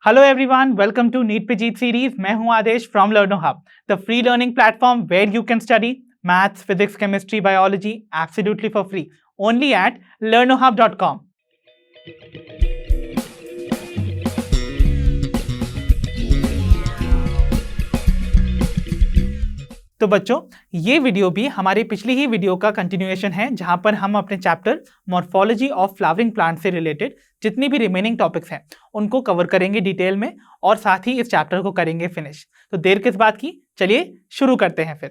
Hello everyone, welcome to NEET पे जीत series. मैं हूं Aadesh from Learno Hub, the free learning platform where you can study maths, physics, chemistry, biology absolutely for free only at learnohub.com। तो बच्चों, ये video भी हमारी पिछली ही वीडियो का कंटिन्यूएशन है, जहां पर हम अपने chapter morphology of flowering plant से रिलेटेड जितनी भी रिमेनिंग टॉपिक्स हैं उनको कवर करेंगे डिटेल में और साथ ही इस चैप्टर को करेंगे फिनिश। तो देर किस बात की, चलिए शुरू करते हैं फिर।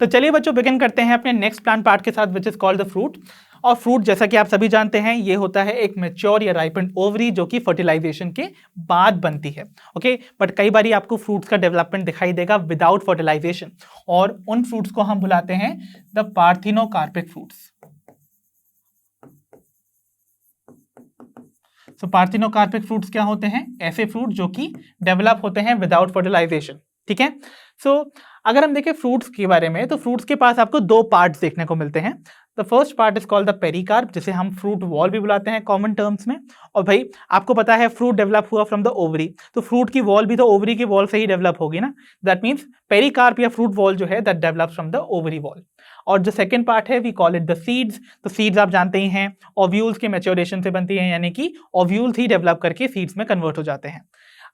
तो चलिए बच्चों, बिगिन करते हैं अपने नेक्स्ट प्लांट पार्ट के साथ, which is called the fruit. और फ्रूट जैसा कि आप सभी जानते हैं, ये होता है एक मैच्योर या राइपेंड ओवरी जो कि फर्टिलाइजेशन के बाद बनती है। ओके, बट कई बार आपको फ्रूट्स का डेवलपमेंट दिखाई देगा विदाउट फर्टिलाइजेशन, और उन फ्रूट्स को हम बुलाते हैं द पार्थिनोकार्पिक फ्रूट्स। तो पार्थिनोकार्पिक फ्रूट्स क्या होते हैं? ऐसे फ्रूट जो कि डेवलप होते हैं विदाउट फर्टिलाइजेशन। ठीक है, सो अगर हम देखें फ्रूट्स के बारे में, तो फ्रूट्स के पास आपको दो पार्ट्स देखने को मिलते हैं। The first part is called the pericarp, जिसे हम फ्रूट वॉल भी बुलाते हैं कॉमन टर्म्स में। और भाई आपको पता है फ्रूट डेवलप हुआ फ्रॉम द ओवरी, तो फ्रूट की वॉल भी तो ओवरी की वॉल से ही डेवलप होगी ना। दैट मीन्स पेरिकार्प या फ्रूट वॉल जो है that develop from the ovary wall. और जो सेकंड पार्ट है we call it the seeds. तो सीड्स आप जानते ही हैं ओव्यूल्स के मैच्योरेशन से बनती हैं, यानी कि ओव्यूल्स ही डेवलप करके सीड्स में कन्वर्ट हो जाते हैं।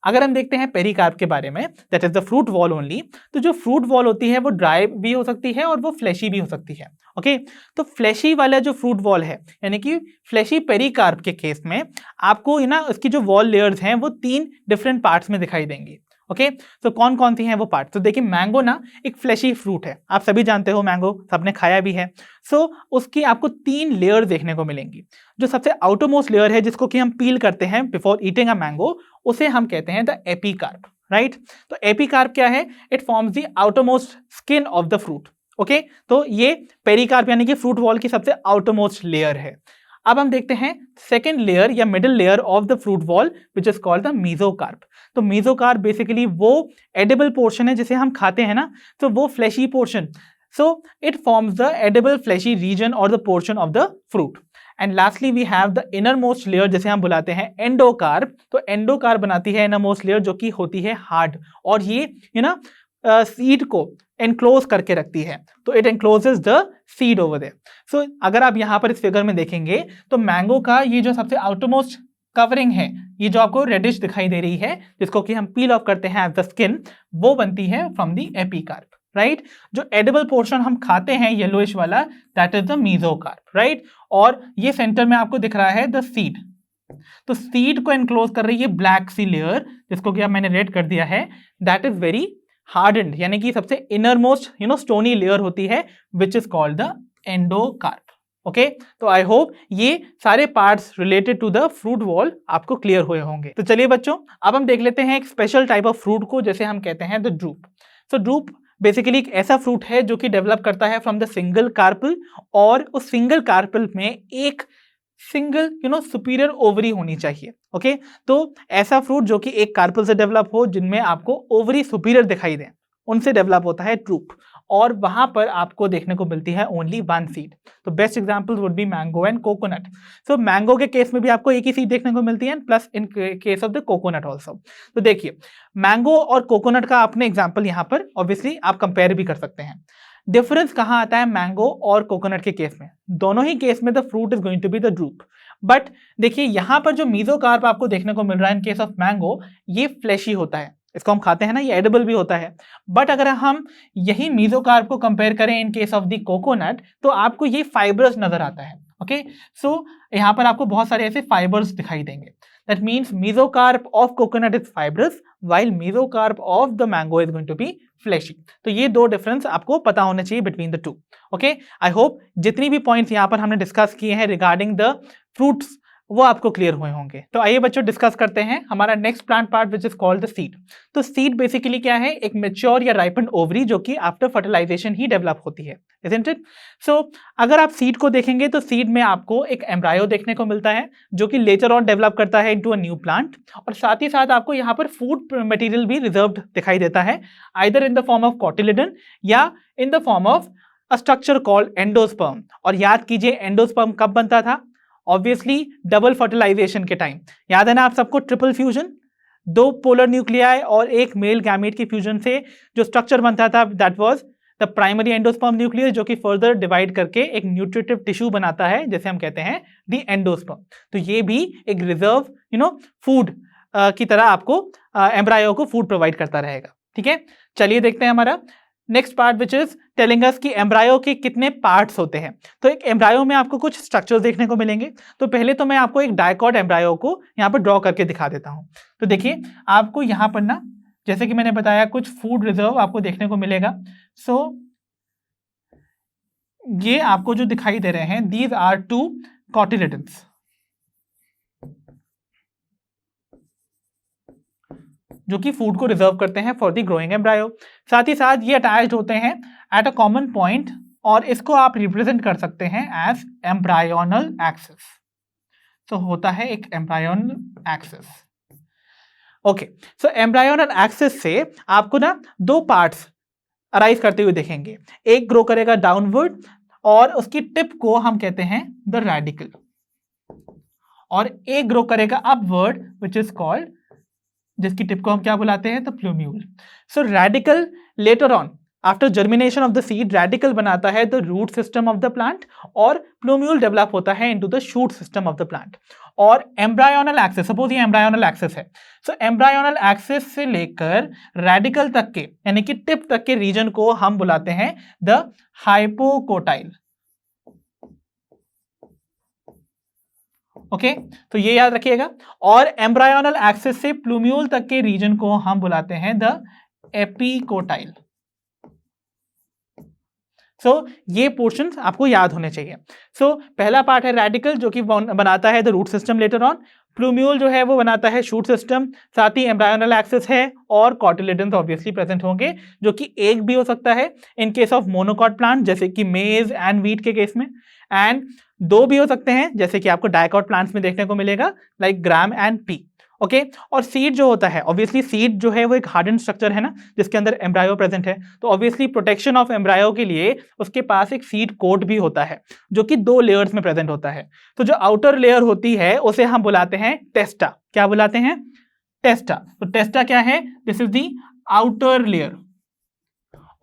अगर हम देखते हैं पेरिकार्प के बारे में, that is the fruit wall only, तो जो फ्रूट वॉल होती है वो ड्राई भी हो सकती है और वो फ्लैशी भी हो सकती है। ओके, तो फ्लैशी वाला जो फ्रूट वॉल है, यानी कि फ्लैशी पेरिकार्प के केस में आपको ना इसकी जो वॉल लेयर्स हैं वो 3 डिफरेंट पार्ट्स में दिखाई देंगी। ओके, तो कौन कौन सी हैं वो पार्ट? तो देखिए, मैंगो ना एक फ्लैशी फ्रूट है, आप सभी जानते हो, मैंगो सबने खाया भी है। सो उसकी आपको 3 लेयर देखने को मिलेंगी। जो सबसे आउटरमोस्ट लेयर है, जिसको कि हम पील करते हैं बिफोर ईटिंग अ मैंगो, उसे हम कहते हैं द एपिकार्प, राइट। तो एपिकार्प क्या है? It forms the outermost skin of the fruit. Okay, तो ये पेरिकार्प यानी कि फ्रूट वॉल की सबसे आउटरमोस्ट लेयर है। अब हम देखते हैं सेकेंड लेयर या middle layer of the fruit wall, which is called the mesocarp. तो मीजोकार्प बेसिकली वो एडिबल पोर्शन है जिसे हम खाते हैं ना, तो वो fleshy portion. So it forms the edible fleshy region और the portion of the fruit. And lastly we have the inner most layer, जिसे हम बुलाते हैं एंडोकार्प। तो एंडोकार्प बनाती है इनर मोस्ट लेयर, जो कि होती है हार्ड, और ये ना सीड को एनक्लोज करके रखती है। तो it encloses the seed over there. So अगर आप यहाँ पर इस फिगर में देखेंगे, तो मैंगो का ये जो सबसे आउटरमोस्ट कवरिंग है, ये जो आपको रेडिश दिखाई दे रही है, जिसको कि हम पील ऑफ करते हैं एज द स्किन, वो बनती है फ्रॉम द एपिकार्प, राइट। जो एडिबल पोर्शन हम खाते हैं येलोइश वाला, that is the mesocarp, right. और ये सेंटर में आपको दिख रहा है द सीड। तो सीड को एनक्लोज कर रही है ब्लैक सी लेयर, जिसको कि अब मैंने रेड कर दिया है, दैट इज वेरी हार्डन्ड, यानी कि सबसे इनर मोस्ट स्टोनी लेयर होती है, which is called the endocarp. Okay, तो आई होप ये सारे parts related to the fruit wall आपको क्लियर हुए होंगे। तो चलिए बच्चों, अब हम देख लेते हैं एक स्पेशल टाइप ऑफ फ्रूट को, जैसे हम कहते हैं the drupe. So drupe basically एक ऐसा फ्रूट है जो कि डेवलप करता है फ्रॉम द सिंगल कार्पल, और उस सिंगल कार्पल में एक सिंगल सुपीरियर ओवरी होनी चाहिए। ओके, तो ऐसा फ्रूट जो कि एक कार्पल से डेवलप हो, जिनमें आपको ओवरी सुपीरियर दिखाई दे, उनसे डेवलप होता है ड्रूप, और वहां पर आपको देखने को मिलती है ओनली 1 सीड। तो best examples would be mango and coconut. So mango के केस में भी आपको एक ही सीड देखने को मिलती है, plus in case of the coconut also. तो देखिए, मैंगो और कोकोनट का आपने एग्जाम्पल यहाँ पर ऑब्वियसली आप कंपेयर भी कर सकते हैं। डिफरेंस कहाँ आता है मैंगो और कोकोनट के केस में? दोनों ही केस में the fruit is going to be the drupe, but देखिए यहाँ पर जो मीजोकार्प आपको देखने को मिल रहा है इन केस ऑफ मैंगो, ये फ्लैशी होता है, इसको हम खाते हैं ना, ये एडिबल भी होता है। बट अगर हम यही मीजोकार्प को कंपेयर करें इन केस ऑफ द कोकोनट, तो आपको ये फाइबरस नजर आता है। ओके, सो यहाँ पर आपको बहुत सारे ऐसे फाइबर्स दिखाई देंगे। That means mesocarp of coconut is fibrous, while mesocarp of the mango is going to be fleshy। तो ये दो डिफरेंस आपको पता होने चाहिए between the two. Okay, I hope जितनी भी पॉइंट्स यहाँ पर हमने डिस्कस किए हैं रिगार्डिंग द फ्रूट्स, वो आपको क्लियर हुए होंगे। तो आइए बच्चों, डिस्कस करते हैं हमारा next plant part, which is called the seed. तो सीड बेसिकली क्या है? एक मेच्योर या राइपेंड ओवरी जो कि आफ्टर फर्टिलाइजेशन ही डेवलप होती है, इजंट इट? सो अगर आप सीड को देखेंगे, तो सीड में आपको एक एम्ब्रायो देखने को मिलता है, जो कि लेटर ऑन डेवलप करता है इनटू अ न्यू प्लांट, और साथ ही साथ आपको यहाँ पर फूड मटेरियल भी रिजर्व्ड दिखाई देता है, either in the form of cotyledon या in the form of a structure called endosperm. और याद कीजिए, एंडोस्पर्म कब बनता था? ऑब्वियसली डबल फर्टिलाइजेशन के टाइम, याद है ना आप सबको, ट्रिपल फ्यूजन, 2 पोलर न्यूक्लियाई और एक मेल गैमेट के फ्यूजन से जो स्ट्रक्चर बनता था that was the primary endosperm nucleus, जो कि फर्दर डिवाइड करके एक न्यूट्रिटिव टिश्यू बनाता है जैसे हम कहते हैं द एंडोस्पर्म। तो ये भी एक रिजर्व फूड की तरह आपको एम्ब्रायो को फूड प्रोवाइड करता रहेगा। ठीक है, चलिए देखते हैं हमारा next part which is telling us कि एम्ब्रायो के कितने पार्ट्स होते हैं। तो एक एम्ब्रायो में आपको कुछ स्ट्रक्चर्स देखने को मिलेंगे। तो पहले तो मैं आपको एक डायकॉट एम्ब्रायो को यहाँ पर ड्रॉ करके दिखा देता हूँ। तो देखिए आपको यहाँ पर ना, जैसे कि मैंने बताया, कुछ फूड रिजर्व आपको देखने को मिलेगा। सो ये आपको जो दिखाई दे रहे हैं, दीज आर 2 कॉटिलिडन्स, जो कि फूड को रिजर्व करते हैं फॉर द ग्रोइंग एम्ब्रायो। साथ ही साथ ये अटैच्ड होते हैं एट अ कॉमन पॉइंट, और इसको आप रिप्रेजेंट कर सकते हैं एज एम्ब्रायोनल एक्सिस। तो होता है एक एम्ब्रायोनल एक्सिस। ओके, सो एम्ब्रायोनल एक्सिस से आपको ना 2 पार्ट्स अराइज करते हुए देखेंगे। एक ग्रो करेगा डाउनवर्ड और उसकी टिप को हम कहते हैं द रेडिकल, और एक ग्रो करेगा अपवर्ड विच इज कॉल्ड, जिसकी टिप को हम क्या बुलाते हैं, the plumule. So radicle later on after germination of the seed, radicle बनाता है the root system of the plant, और प्लूम्यूल डेवलप होता है into the shoot system of the plant. और एम्ब्रायोनल एक्सिस, सपोज ये एम्ब्रायोनल एक्सिस है, सो एम्ब्रायोनल axis से लेकर रेडिकल तक के यानी कि टिप तक के रीजन को हम बुलाते हैं द हाइपोकोटाइल। ओके, तो ये याद रखिएगा। और एम्ब्रायोनल एक्सिस से प्लूम्यूल तक के रीजन को हम बुलाते हैं द एपिकोटाइल। सो ये पोर्शंस आपको याद होने चाहिए। सो पहला पार्ट है रेडिकल, जो कि बनाता है the root system later on. Plumule जो है वो बनाता है शूट सिस्टम, साथ ही एम्ब्रायोनल एक्सिस है, और कॉटिलिडन्स ऑब्वियसली प्रेजेंट होंगे, जो कि एक भी हो सकता है in case of monocot plant जैसे कि मेज एंड व्हीट के केस में, एंड 2 भी हो सकते हैं जैसे कि आपको डायकॉट प्लांट्स में देखने को मिलेगा like gram and P. Okay, और सीड जो होता है, ऑब्वियसली सीड जो है वो एक हार्डन स्ट्रक्चर है ना, जिसके अंदर एम्ब्रायो प्रेजेंट है। तो ऑब्वियसली प्रोटेक्शन ऑफ एम्ब्रायो के लिए उसके पास एक सीड कोट भी होता है, जो कि 2 लेयर्स में प्रेजेंट होता है। तो जो आउटर लेयर होती है उसे हम बुलाते हैं टेस्टा। क्या बुलाते हैं? टेस्टा। तो टेस्टा क्या है? This is the outer layer,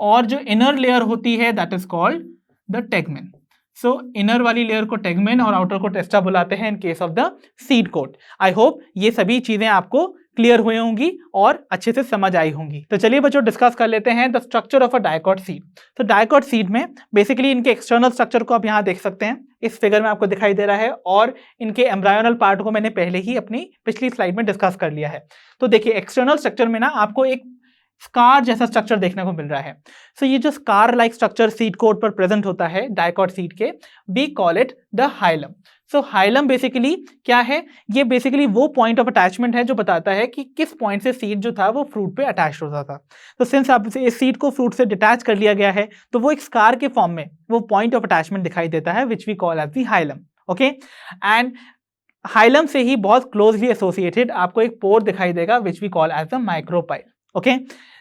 और जो इनर लेयर होती है that is called the tegmen. So inner वाली लेयर को टेगमेन और आउटर को टेस्टा बुलाते हैं in case of the seed coat. I hope ये सभी चीजें आपको क्लियर हुई होंगी और अच्छे से समझ आई होंगी। तो चलिए बच्चों डिस्कस कर लेते हैं the structure of a dicot seed. तो डायकॉट सीड में बेसिकली इनके एक्सटर्नल स्ट्रक्चर को आप यहाँ देख सकते हैं, इस फिगर में आपको दिखाई दे रहा है, और इनके एम्ब्रायोनल पार्ट को मैंने पहले ही अपनी पिछली स्लाइड में डिस्कस कर लिया है। तो देखिए एक्सटर्नल स्ट्रक्चर में ना आपको एक स्कार जैसा स्ट्रक्चर देखने को मिल रहा है। सो ये जो scar like structure seed coat पर प्रेजेंट होता है डायकॉट सीड के, we call it the hilum. So hilum basically क्या है? ये बेसिकली वो पॉइंट ऑफ अटैचमेंट है जो बताता है कि किस पॉइंट से सीड जो था वो फ्रूट पे अटैच होता था। तो सिंस आप इस सीड को फ्रूट से डिटैच कर लिया गया है, तो वो एक स्कार के फॉर्म में वो पॉइंट ऑफ अटैचमेंट दिखाई देता है which we call as the hilum. Okay, and hilum से ही बहुत क्लोजली एसोसिएटेड आपको एक पोर दिखाई देगा which we call as the micropyle. Okay,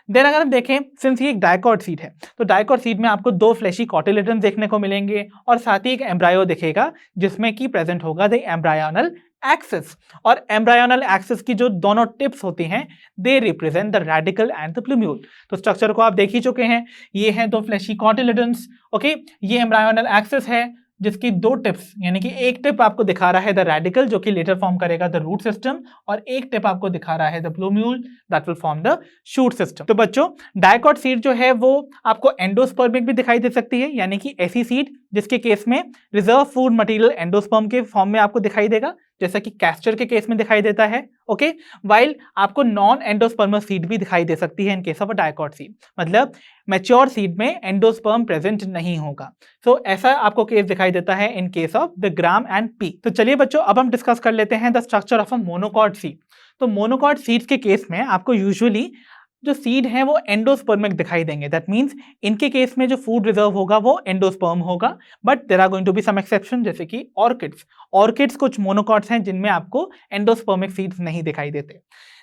then अगर हम देखें, सिंस ये एक डायकॉट सीड है, तो डायकॉट सीड में आपको 2 फ्लैशी कॉटिलेडन्स देखने को मिलेंगे, और साथ ही एक एम्ब्रायो दिखेगा जिसमें कि प्रेजेंट होगा द एम्ब्रायोनल एक्सिस। और एम्ब्रायोनल एक्सिस की जो दोनों टिप्स होती हैं they represent the radical and the plumule. तो स्ट्रक्चर को आप देख ही चुके हैं, ये हैं 2 फ्लैशी कॉटिलेडन्स। ओके, ये एम्ब्रायोनल एक्सिस है जिसकी 2 टिप्स, यानी कि एक टिप आपको दिखा रहा है द रेडिकल जो कि लेटर फॉर्म करेगा द रूट सिस्टम, और एक टिप आपको दिखा रहा है the plumule that will form the shoot system. तो बच्चों डायकॉट सीड जो है वो आपको एंडोस्पर्मिक भी दिखाई दे सकती है, यानी कि ऐसी सीड जिसके केस में रिजर्व फूड मटेरियल एंडोस्पर्म के फॉर्म में आपको दिखाई देगा, जैसा कि कैस्टर के केस में दिखाई देता है। ओके, वाइल आपको नॉन एंडोस्पर्मस सीड भी दिखाई दे सकती है in case of a dicot seed, मतलब मैच्योर सीड में एंडोस्पर्म प्रेजेंट नहीं होगा। सो ऐसा आपको केस दिखाई देता है in case of the gram and P. तो चलिए बच्चों अब हम डिस्कस कर लेते हैं the structure of a monocot seed. तो मोनोकॉट सीड्स के केस में आपको यूजुअली जो सीड हैं वो एंडोस्पर्मिक दिखाई देंगे। दैट मीन्स इनके केस में जो फूड रिजर्व होगा वो एंडोस्पर्म होगा, but there are going to be some exception, जैसे कि ऑर्किड्स कुछ मोनोकॉट्स हैं जिनमें आपको एंडोस्पर्मिक सीड्स नहीं दिखाई देते।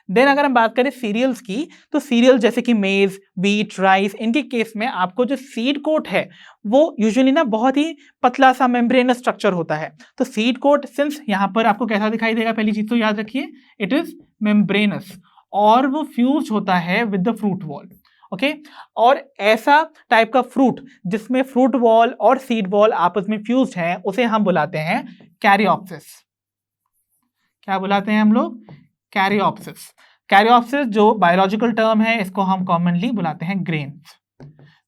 देन अगर हम बात करें सीरियल्स की, तो सीरियल जैसे कि मेज, व्हीट, राइस, इनके केस में आपको जो सीड कोट है वो यूजुअली ना बहुत ही पतला सा मेम्ब्रेनस स्ट्रक्चर होता है। तो सीड कोट सिंस यहाँ पर आपको कैसा दिखाई देगा, पहली चीज तो याद रखिए, इट इज मेम्ब्रेनस, और वो फ्यूज होता है with the fruit wall. Okay, और ऐसा टाइप का फ्रूट जिसमें फ्रूट वॉल और सीड वॉल आपस में फ्यूज हैं उसे हम बुलाते हैं कैरियोप्सिस। क्या बुलाते हैं हम लोग? कैरियोप्सिस। कैरियोप्सिस जो बायोलॉजिकल टर्म है, इसको हम कॉमनली बुलाते हैं ग्रेन्स।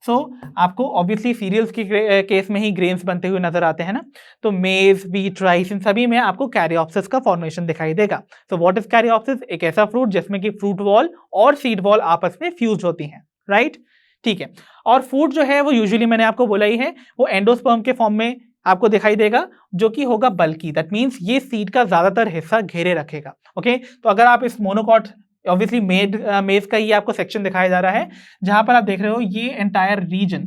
सो आपको ऑब्वियसली सीरियल्स के केस में ही ग्रेन्स बनते हुए नजर आते हैं ना, तो मेज, व्हीट, राइस, इन सभी में आपको कैरियोप्सिस का फॉर्मेशन दिखाई देगा। So what is caryopsis? एक ऐसा फ्रूट जिसमें कि फ्रूट वॉल और सीड वॉल आपस में फ्यूज होती हैं, राइट? ठीक है, और फूड जो है वो यूजुअली मैंने आपको बोला ही है, वो एंडोस्पर्म के फॉर्म में आपको दिखाई देगा, जो कि होगा बल्कि। दैट मीन्स ये सीड का ज्यादातर हिस्सा घेरे रखेगा। ओके, तो अगर आप इस मोनोकॉट, ऑब्वियसली मेज का ही आपको सेक्शन दिखाया जा रहा है, जहां पर आप देख रहे हो ये एंटायर रीजन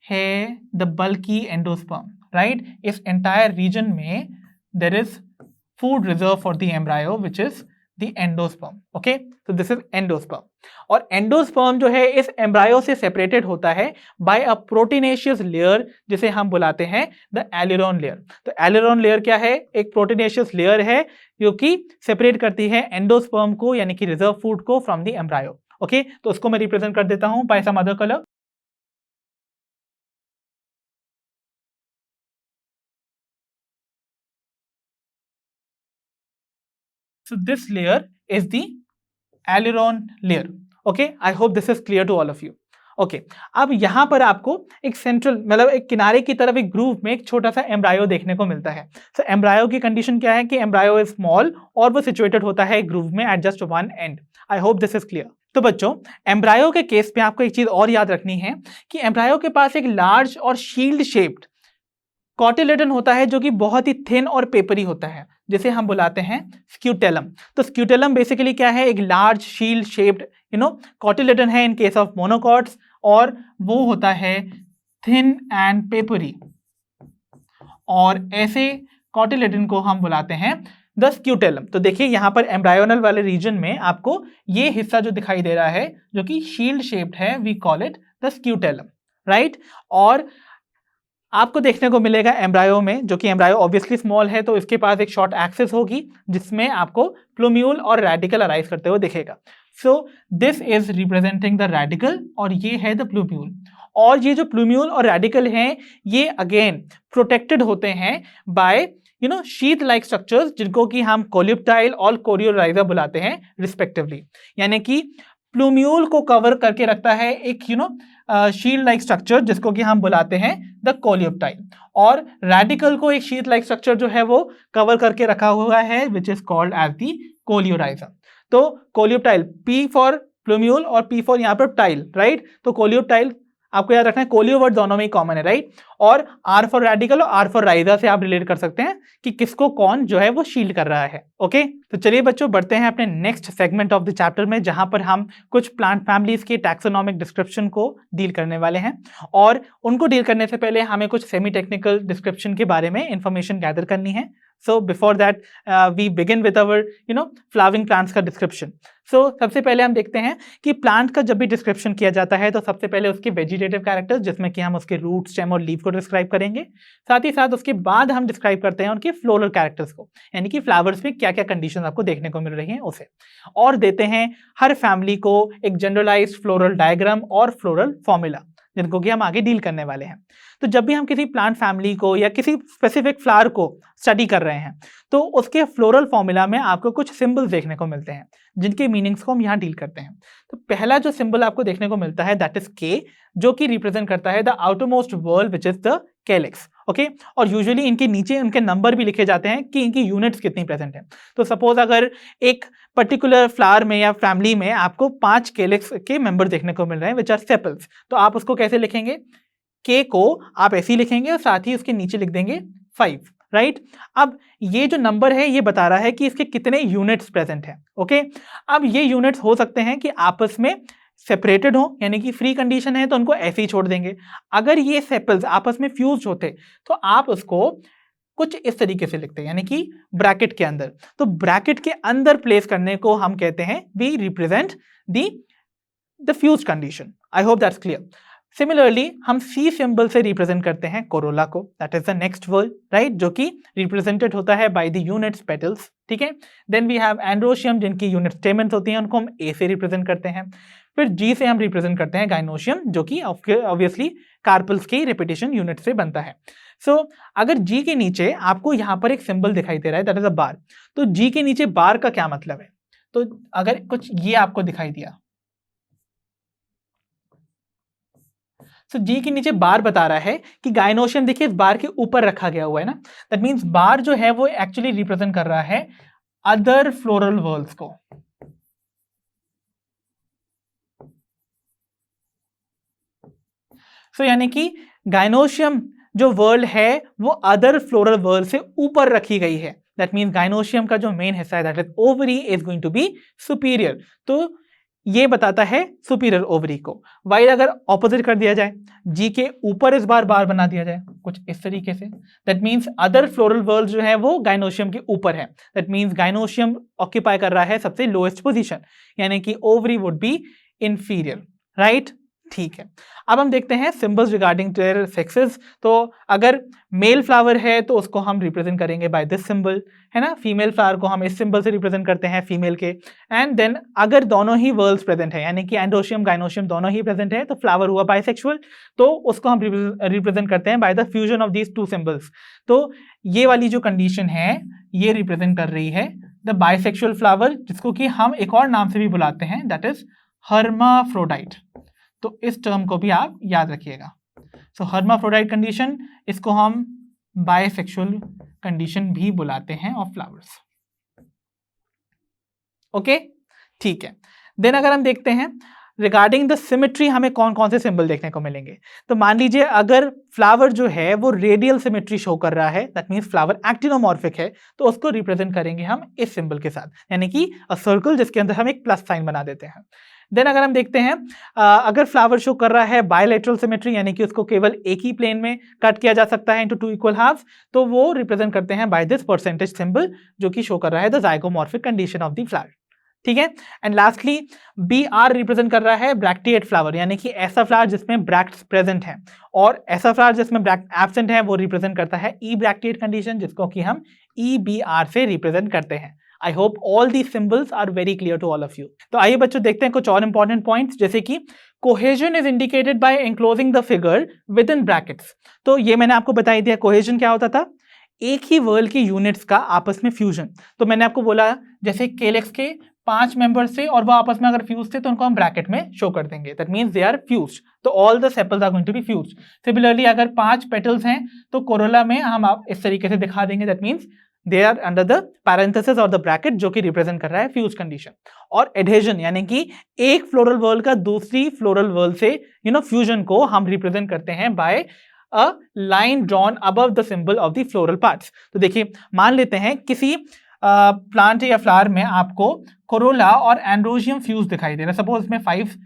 है द बल्की एंडोस्पर्म, राइट? इस एंटायर रीजन में there is food reserve for the embryo which is the endosperm. Okay, तो दिस इज एंडोस्पर्म, और एंडोस्पर्म जो है इस एम्ब्रायो से सेपरेटेड होता है बाय अ प्रोटीनेशियस लेयर, जिसे हम बुलाते हैं द एलिरॉन लेयर। तो एलिरॉन लेयर क्या है? एक प्रोटीनेशियस लेयर है जो कि सेपरेट करती है एंडोस्पर्म को, यानी कि रिजर्व फूड को, फ्रॉम द एम्ब्रायो। ओके, तो उसको मैं रिप्रेजेंट कर देता हूं by some other colour. So this layer is the aileron layer. Okay, I hope this is clear to all of you. Okay, अब यहां पर आपको एक सेंट्रल, मतलब एक किनारे की तरफ एक ग्रूव में एक छोटा सा एम्ब्रायो देखने को मिलता है। So एम्ब्रायो की कंडीशन क्या है कि एम्ब्रायो इज स्मॉल और वो सिचुएटेड होता है ग्रूव में at just one end. I hope this is clear. तो बच्चों, एम्ब्रायो के केस में आपको एक चीज और याद रखनी है कि एम्ब्रायो के पास एक लार्ज और शील्ड शेप्ड कॉटिलेडन होता है जो कि बहुत ही थिन और पेपरी होता है, जिसे हम बुलाते हैं स्क्यूटेलम। तो स्क्यूटेलम बेसिकली क्या है? एक लार्ज शील्ड शेप्ड कॉटिलेडन है इन केस ऑफ मोनोकॉट्स, और वो होता है थिन एंड पेपरी, और ऐसे कॉटिलेडन को हम बुलाते हैं द स्क्यूटेलम। तो देखिए यहां पर एम्ब्रायोनल वाले रीजन में आपको ये हिस्सा जो दिखाई दे रहा है जो कि शील्ड शेप्ड है, we call it the scutellum, right? और आपको देखने को मिलेगा एम्ब्रायो में, जो कि एम्ब्रायो ऑब्वियसली स्मॉल है, तो इसके पास एक शॉर्ट एक्सिस होगी जिसमें आपको प्लूम्यूल और रेडिकल अराइज करते हुए दिखेगा। सो this is representing the radical और ये है द प्लूम्यूल। और ये जो प्लूम्यूल और रेडिकल हैं ये अगेन प्रोटेक्टेड होते हैं बाय शीट लाइक स्ट्रक्चर्स, जिनको कि हम कोलियोप्टाइल और कोरियोराइजा बुलाते हैं रिस्पेक्टिवली। यानी कि प्लूम्यूल को कवर करके रखता है एक शील्ड लाइक स्ट्रक्चर जिसको कि हम बुलाते हैं द कोलियोप्टाइल, और रेडिकल को एक शीट लाइक स्ट्रक्चर जो है वो कवर करके रखा हुआ है which is called as the coleorhiza. तो कोलियोप्टाइल, पी फॉर प्लूम्यूल और पी फॉर यहाँ पर टाइल, राइट? तो कोलियोप्टाइल आपको याद रखना है, कोलियो वर्ड दोनों में ही कॉमन है, राइट? और आर फॉर रेडिकल और आर फॉर राइजा से आप रिलेट कर सकते हैं कि किसको कौन जो है वो शील्ड कर रहा है। ओके, तो चलिए बच्चों बढ़ते हैं अपने next segment of the chapter में, जहां पर हम कुछ प्लांट फैमिलीज के टैक्सोनॉमिक डिस्क्रिप्शन को डील करने वाले हैं। और उनको डील करने से पहले हमें कुछ सेमी टेक्निकल डिस्क्रिप्शन के बारे में इंफॉर्मेशन गैदर करनी है। So before that we begin with our flowering plants का डिस्क्रिप्शन। सो सबसे पहले हम देखते हैं कि प्लांट का जब भी डिस्क्रिप्शन किया जाता है तो सबसे पहले उसके वेजिटेटिव कैरेक्टर्स, जिसमें कि हम उसके रूट, स्टेम और लीफ को डिस्क्राइब करेंगे। साथ ही साथ उसके बाद हम डिस्क्राइब करते हैं उनके फ्लोरल कैरेक्टर्स को, यानी कि फ्लावर्स में क्या क्या कंडीशन आपको देखने को मिल रही हैं उसे, और देते हैं हर फैमिली को एक जनरलाइज्ड फ्लोरल डायग्राम और फ्लोरल फॉर्मूला, जिनको कि हम आगे डील करने वाले हैं। तो जब भी हम किसी प्लांट फैमिली को या किसी स्पेसिफिक फ्लावर को स्टडी कर रहे हैं तो उसके फ्लोरल फॉर्मूला में आपको कुछ सिंबल्स देखने को मिलते हैं, जिनके मीनिंग्स को हम यहाँ डील करते हैं। तो पहला जो सिंबल आपको देखने को मिलता है दैट इज के, जो कि रिप्रेजेंट करता है the outermost whorl which is the calyx. Okay, और यूजुअली इनके नीचे उनके नंबर भी लिखे जाते हैं कि इनकी यूनिट्स कितनी प्रेजेंट है। तो सपोज अगर एक पर्टिकुलर फ्लावर में या फैमिली में आपको 5 कैलिक्स के मेंबर देखने को मिल रहे हैं विच आर सेपल्स, तो आप उसको कैसे लिखेंगे? के को आप ऐसे ही लिखेंगे और साथ ही उसके नीचे लिख देंगे 5, राइट। अब ये जो नंबर है ये बता रहा है कि इसके कितने यूनिट्स प्रेजेंट हैं। ओके, अब ये यूनिट्स हो सकते हैं कि आपस में सेपरेटेड हो, यानी कि फ्री कंडीशन है तो उनको ऐसे ही छोड़ देंगे। अगर ये सेपल्स आपस में फ्यूज होते तो आप उसको कुछ इस तरीके से लिखते हैं, यानी कि ब्रैकेट के अंदर। तो ब्रैकेट के अंदर प्लेस करने को हम कहते हैं we represent the fuse condition. I hope that's clear. Similarly हम सी सिंबल से रिप्रेजेंट करते हैं कोरोला को, that is the next word, right, जो कि रिप्रेजेंटेड होता है बाय द यूनिट्स पेटल्स, ठीक है। देन वी हैव एंड्रोशियम जिनकी यूनिट स्टेमेंस होती हैं, उनको हम ए से रिप्रेजेंट करते हैं। फिर जी से हम रिप्रेजेंट करते हैं गाइनोशियम, जो कि ऑब्वियसली कार्पल्स की रिपीटेशन यूनिट से बनता है। सो अगर जी के नीचे आपको यहाँ पर एक सिंबल दिखाई दे रहा है दैट इज अ बार, तो जी के नीचे बार का क्या मतलब है? तो अगर कुछ ये आपको दिखाई दिया, तो जी के नीचे बार बता रहा है कि गाइनोशियम देखिए इस बार के ऊपर रखा गया हुआ है ना, दैट मीन्स बार जो है वो एक्चुअली रिप्रेजेंट कर रहा है अदर फ्लोरल वर्ल्स को। सो यानी कि गाइनोशियम जो वर्ल्ड है वो अदर फ्लोरल वर्ल्ड से ऊपर रखी गई है। दैट मीन्स गाइनोशियम का जो मेन हिस्सा है that is ovary is going to be superior. तो ये बताता है सुपीरियर ओवरी को। वाइल अगर ऑपोजिट कर दिया जाए, जी के ऊपर इस बार बार बना दिया जाए कुछ इस तरीके से, that means other floral whorl जो है वो गाइनोशियम के ऊपर है। दैट मीन्स गाइनोशियम ऑक्यूपाई कर रहा है सबसे लोएस्ट पोजीशन, यानी कि ovary would be inferior, right. ठीक है, अब हम देखते हैं सिंबल्स रिगार्डिंग देयर सेक्सेस। तो अगर मेल फ्लावर है तो उसको हम रिप्रेजेंट करेंगे बाय दिस सिंबल, है ना। फीमेल फ्लावर को हम इस सिंबल से रिप्रेजेंट करते हैं, फीमेल के। एंड देन अगर दोनों ही वर्ल्ड्स प्रेजेंट है, यानी कि एंड्रोशियम गाइनोशियम दोनों ही प्रेजेंट है, तो फ्लावर हुआ बाइसेक्सुअल, तो उसको हम रिप्रेजेंट करते हैं by the fusion of these two symbols. तो ये वाली जो कंडीशन है ये रिप्रेजेंट कर रही है द बाइसेक्सुअल फ्लावर, जिसको कि हम एक और नाम से भी बुलाते हैं, दैट इज हर्माफ्रोडाइट। तो इस टर्म को भी आप याद रखिएगा। सो हर्माफ्रोडाइट कंडीशन, इसको हम बाइसेक्सुअल कंडीशन भी बुलाते हैं ऑफ फ्लावर्स। ओके, ठीक है। देन अगर हम देखते हैं रिगार्डिंग द सिमेट्री, हमें कौन कौन से सिंबल देखने को मिलेंगे। तो मान लीजिए अगर फ्लावर जो है वो रेडियल सिमेट्री शो कर रहा है, दैट मींस फ्लावर एक्टिनोमॉर्फिक है, तो उसको रिप्रेजेंट करेंगे हम इस सिंबल के साथ, यानी कि अ सर्कल जिसके अंदर हम एक प्लस साइन बना देते हैं। देन अगर हम देखते हैं अगर फ्लावर शो कर रहा है बायलैटरल सिमेट्री, यानी कि उसको केवल एक ही प्लेन में कट किया जा सकता है इनटू टू इक्वल हाफ्स, तो वो रिप्रेजेंट करते हैं बाय दिस परसेंटेज सिंबल, जो कि शो कर रहा है the zygomorphic condition of the flower, ठीक है। And lastly B R represent कर रहा है ब्रैक्टिएट फ्लावर, यानी कि ऐसा फ्लावर जिसमें ब्रैक्ट्स प्रेजेंट हैं, और ऐसा फ्लावर जिसमें ब्रैक्ट एब्सेंट है वो रिप्रेजेंट करता है ई ब्रैक्टिएट कंडीशन, जिसको कि हम ई बी आर से रिप्रेजेंट करते हैं। I hope all the symbols are very clear to all of you. तो आइए बच्चों देखते हैं कुछ और इंपॉर्टेंट पॉइंट्स, जैसे कि cohesion is indicated by enclosing the figure with in brackets. तो ये मैंने आपको बता ही दिया, कोहेजन क्या होता था, एक ही वर्ल्ड की यूनिट्स का आपस में फ्यूजन। तो मैंने आपको बोला जैसे केलेक्स के 5 मेंबर्स थे और वो आपस में अगर फ्यूज थे तो उनको हम ब्रैकेट में शो कर देंगे, that means they are fused, तो all the sepals are going to be fused. Similarly अगर 5 पेटल्स हैं तो कोरोला में हम आप इस तरीके से दिखा देंगे, that means they are under the parenthesis और द ब्रैकेट, जो कि रिप्रेजेंट कर रहा है फ्यूज कंडीशन। और एडहेजन, यानी कि एक फ्लोरल वर्ल्ड का दूसरी फ्लोरल वर्ल्ड से फ्यूजन को हम रिप्रेजेंट करते हैं by a line drawn above the symbol of the floral parts. तो देखिए मान लेते हैं किसी प्लांट या फ्लावर में आपको कोरोला और एंड्रोशियम फ्यूज दिखाई दे रहा है। सपोज इसमें 5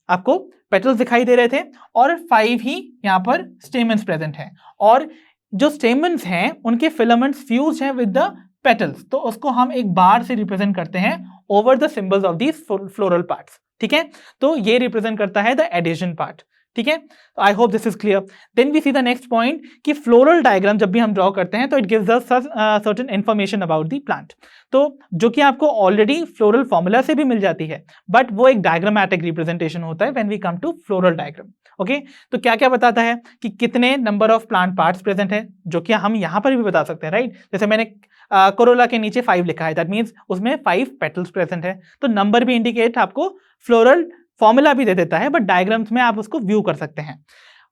आपको पेटल्स दिखाई दे रहे थे और 5 ही यहाँ पर स्टेमन्स प्रेजेंट हैं, और जो स्टेमन्स हैं उनके फिलामेंट्स फ्यूज हैं विद द पेटल्स, तो उसको हम एक बार से रिप्रेजेंट करते हैं over the symbols of these floral parts, ठीक है। तो ये रिप्रेजेंट करता है द एडिशन पार्ट, ठीक है। I hope this is clear. Then we see the next point कि फ्लोरल डायग्राम जब भी हम ड्रॉ करते हैं तो it gives us certain information about the plant, तो जो कि आपको ऑलरेडी फ्लोरल फॉर्मूला से भी मिल जाती है, बट वो एक डायग्रामेटिक रिप्रेजेंटेशन होता है when we come to floral diagram. Okay, तो क्या क्या बताता है कि कितने number of plant parts present है, जो कि हम यहाँ पर भी बता सकते हैं, राइट। जैसे मैंने कोरोला के नीचे 5 लिखा है, दैट मीन्स उसमें 5 पेटल्स प्रेजेंट है, तो नंबर भी इंडिकेट आपको फ्लोरल फॉर्मूला भी दे देता है, बट डायग्राम्स में आप उसको व्यू कर सकते हैं।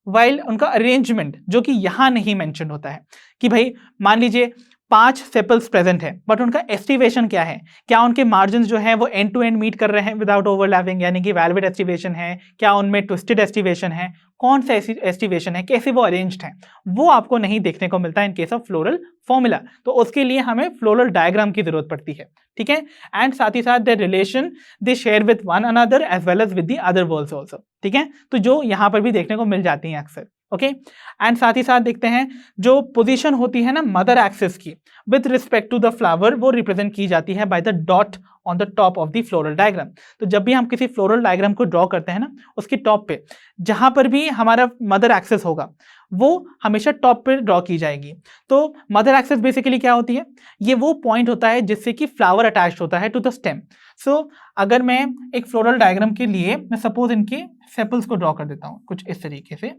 वाइल उनका अरेंजमेंट जो कि यहाँ नहीं मेंशन होता है, कि भाई मान लीजिए 5 सेपल्स प्रेजेंट है, बट उनका एस्टिवेशन क्या है, क्या उनके मार्जिन जो है वो एंड टू एंड मीट कर रहे हैं विदाउट ओवरलैपिंग, यानी कि वैल्वेट एस्टिवेशन है, क्या उनमें ट्विस्टेड एस्टिवेशन है, कौन सा एस्टिवेशन है, कैसे वो अरेंज्ड है, वो आपको नहीं देखने को मिलता है in case of floral formula. तो उसके लिए हमें फ्लोरल डायग्राम की जरूरत पड़ती है, ठीक है। एंड साथ ही साथ the relation they share with one another as well as with the other whorls also, ठीक है। तो जो यहाँ पर भी देखने को मिल जाती हैं अक्सर, ओके। एंड साथ ही साथ देखते हैं जो पोजीशन होती है ना मदर एक्सिस की with respect to the flower, वो रिप्रेजेंट की जाती है by the dot on the top of the floral diagram. तो जब भी हम किसी फ्लोरल डायग्राम को ड्रॉ करते हैं ना, उसके टॉप पे जहां पर भी हमारा मदर एक्सिस होगा वो हमेशा टॉप पे ड्रॉ की जाएगी। तो मदर एक्सिस बेसिकली क्या होती है, ये वो पॉइंट होता है जिससे कि फ्लावर अटैच्ड होता है टू द स्टेम। सो अगर मैं एक फ्लोरल डायग्राम के लिए मैं सपोज इनके सेपल्स को ड्रॉ कर देता हूं कुछ इस तरीके से।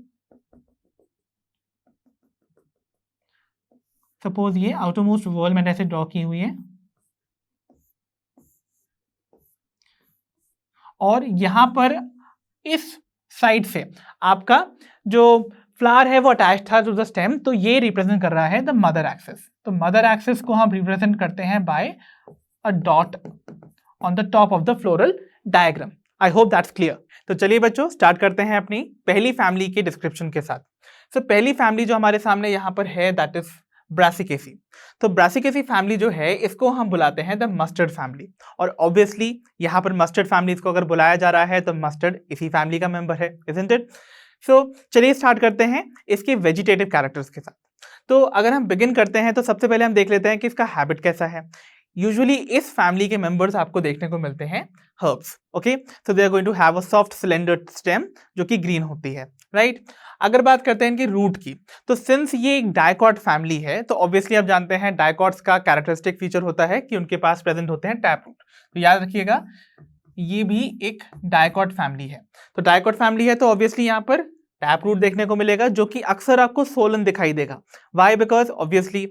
सपोज ये आउटरमोस्ट वॉल मैंने ऐसे ड्रॉ की हुई है और यहां पर इस साइड से आपका जो फ्लावर है वो अटैच था टू द स्टेम, तो ये रिप्रेजेंट कर रहा है द मदर एक्सिस। तो मदर एक्सिस को हम रिप्रेजेंट करते हैं by a dot on the top of the floral diagram. I hope that's clear. तो चलिए बच्चों स्टार्ट करते हैं अपनी पहली फैमिली के डिस्क्रिप्शन के साथ। सो पहली फैमिली जो हमारे सामने यहाँ पर है दैट इज ब्रासिकेसी। तो ब्रासिकेसी फैमिली जो है इसको हम बुलाते हैं द मस्टर्ड फैमिली, और ऑब्वियसली यहाँ पर मस्टर्ड फैमिली को अगर बुलाया जा रहा है तो मस्टर्ड इसी फैमिली का मेंबर है, इजंट इट। सो चलिए स्टार्ट करते हैं इसके वेजिटेटिव कैरेक्टर्स के साथ। तो अगर हम बिगिन करते हैं तो सबसे पहले हम देख लेते हैं कि इसका हैबिट कैसा है। यूजुअली इस फैमिली के मेंबर्स आपको देखने को मिलते हैं herbs, okay. So they are going to have a soft cylinder stem जो कि ग्रीन होती है, राइट। अगर बात करते हैं इनकी रूट की, तो सिंस ये एक डाइकॉट फैमिली है तो ऑब्वियसली आप जानते हैं डाइकॉट्स का कैरेक्टरिस्टिक फीचर होता है कि उनके पास प्रेजेंट होते हैं टैप रूट। तो याद रखिएगा ये भी एक डाइकॉट फैमिली है। तो डाइकॉट फैमिली है तो ऑब्वियसली यहाँ पर टैप रूट देखने को मिलेगा जो कि अक्सर आपको सोलन दिखाई देगा। वाई? बिकॉज ऑब्वियसली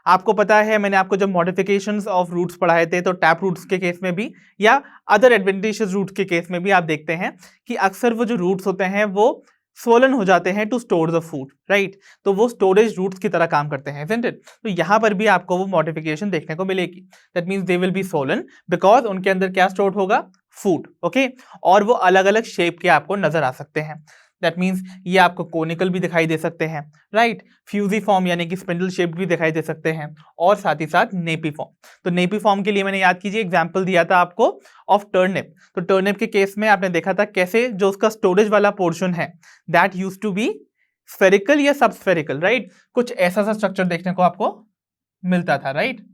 आपको पता है, मैंने आपको जब मॉडिफिकेशंस ऑफ रूट्स पढ़ाए थे तो टैप रूट्स के केस में भी या अदर एडवेंटेशियस रूट्स के केस में भी आप देखते हैं कि अक्सर वो जो रूट्स होते हैं वो स्वोलन हो जाते हैं to store the food, right. तो वो स्टोरेज रूट्स की तरह काम करते हैं, isn't it? तो यहाँ पर भी आपको वो मॉडिफिकेशन देखने को मिलेगी। That means they will B swollen because उनके अंदर क्या स्टोर होगा, फूड, ओके। और वो अलग अलग शेप के आपको नजर आ सकते हैं। दैट मीन्स ये आपको कोनिकल भी दिखाई दे सकते हैं, राइट। फ्यूजी फॉर्म यानी कि स्पिंडल शेप भी दिखाई दे सकते हैं, और साथ ही साथ नेपी फॉर्म। तो नेपी फॉर्म के लिए मैंने याद कीजिए एग्जांपल दिया था आपको ऑफ टर्निप। तो टर्निप के केस में आपने देखा था कैसे जो उसका स्टोरेज वाला पोर्शन है that used to be spherical या सबस्फेरिकल, राइट। कुछ ऐसा सा स्ट्रक्चर देखने को आपको मिलता था, राइट।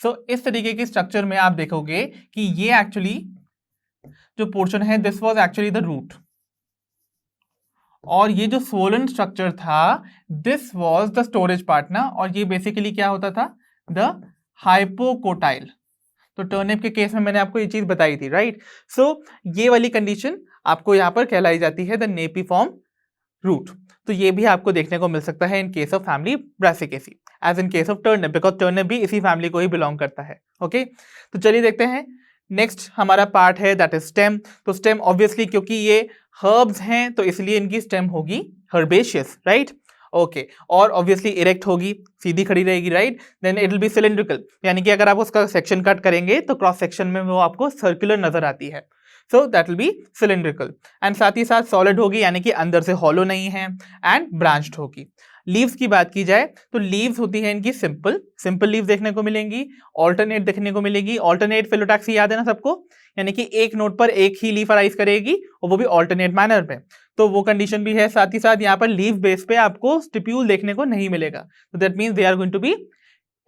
सो इस तरीके के स्ट्रक्चर में आप देखोगे कि ये एक्चुअली जो पोर्शन है this was actually the root, और ये जो स्वोलन स्ट्रक्चर था this was the storage part ना, और ये बेसिकली क्या होता था, द हाइपोकोटाइल। तो टर्निप के केस में मैंने आपको ये चीज बताई थी, राइट। सो ये वाली कंडीशन आपको यहाँ पर कहलाई जाती है द नेपीफॉर्म रूट। तो ये भी आपको देखने को मिल सकता है in case of family Brassicaceae as in case of turnip, because turnip भी इसी फैमिली को ही बिलोंग करता है, ओके। तो चलिए देखते हैं नेक्स्ट हमारा पार्ट है दैट इज स्टेम। तो स्टेम ऑब्वियसली क्योंकि ये हर्ब्स हैं तो इसलिए इनकी स्टेम होगी हर्बेशियस, राइट, ओके। और ऑब्वियसली इरेक्ट होगी, सीधी खड़ी रहेगी, राइट। Then it will be cylindrical, यानी कि अगर आप उसका सेक्शन कट करेंगे तो क्रॉस सेक्शन में वो आपको सर्कुलर नजर आती है। So that will be cylindrical. And साथ ही साथ सॉलिड होगी, यानी कि अंदर से हॉलो नहीं है, एंड ब्रांच्ड होगी। लीव्स की बात की जाए तो लीव्स होती है इनकी सिंपल लीव्स देखने को मिलेंगी, ऑल्टरनेट देखने को मिलेगी। ऑल्टरनेट फिलोटैक्सी याद है ना सबको, यानी कि एक नोड पर एक ही लीफ अराइज करेगी और वो भी ऑल्टरनेट मैनर पे, तो वो कंडीशन भी है। साथ ही साथ यहाँ पर लीफ बेस पे आपको स्टिप्यूल देखने को नहीं मिलेगा, तो that means they are going to be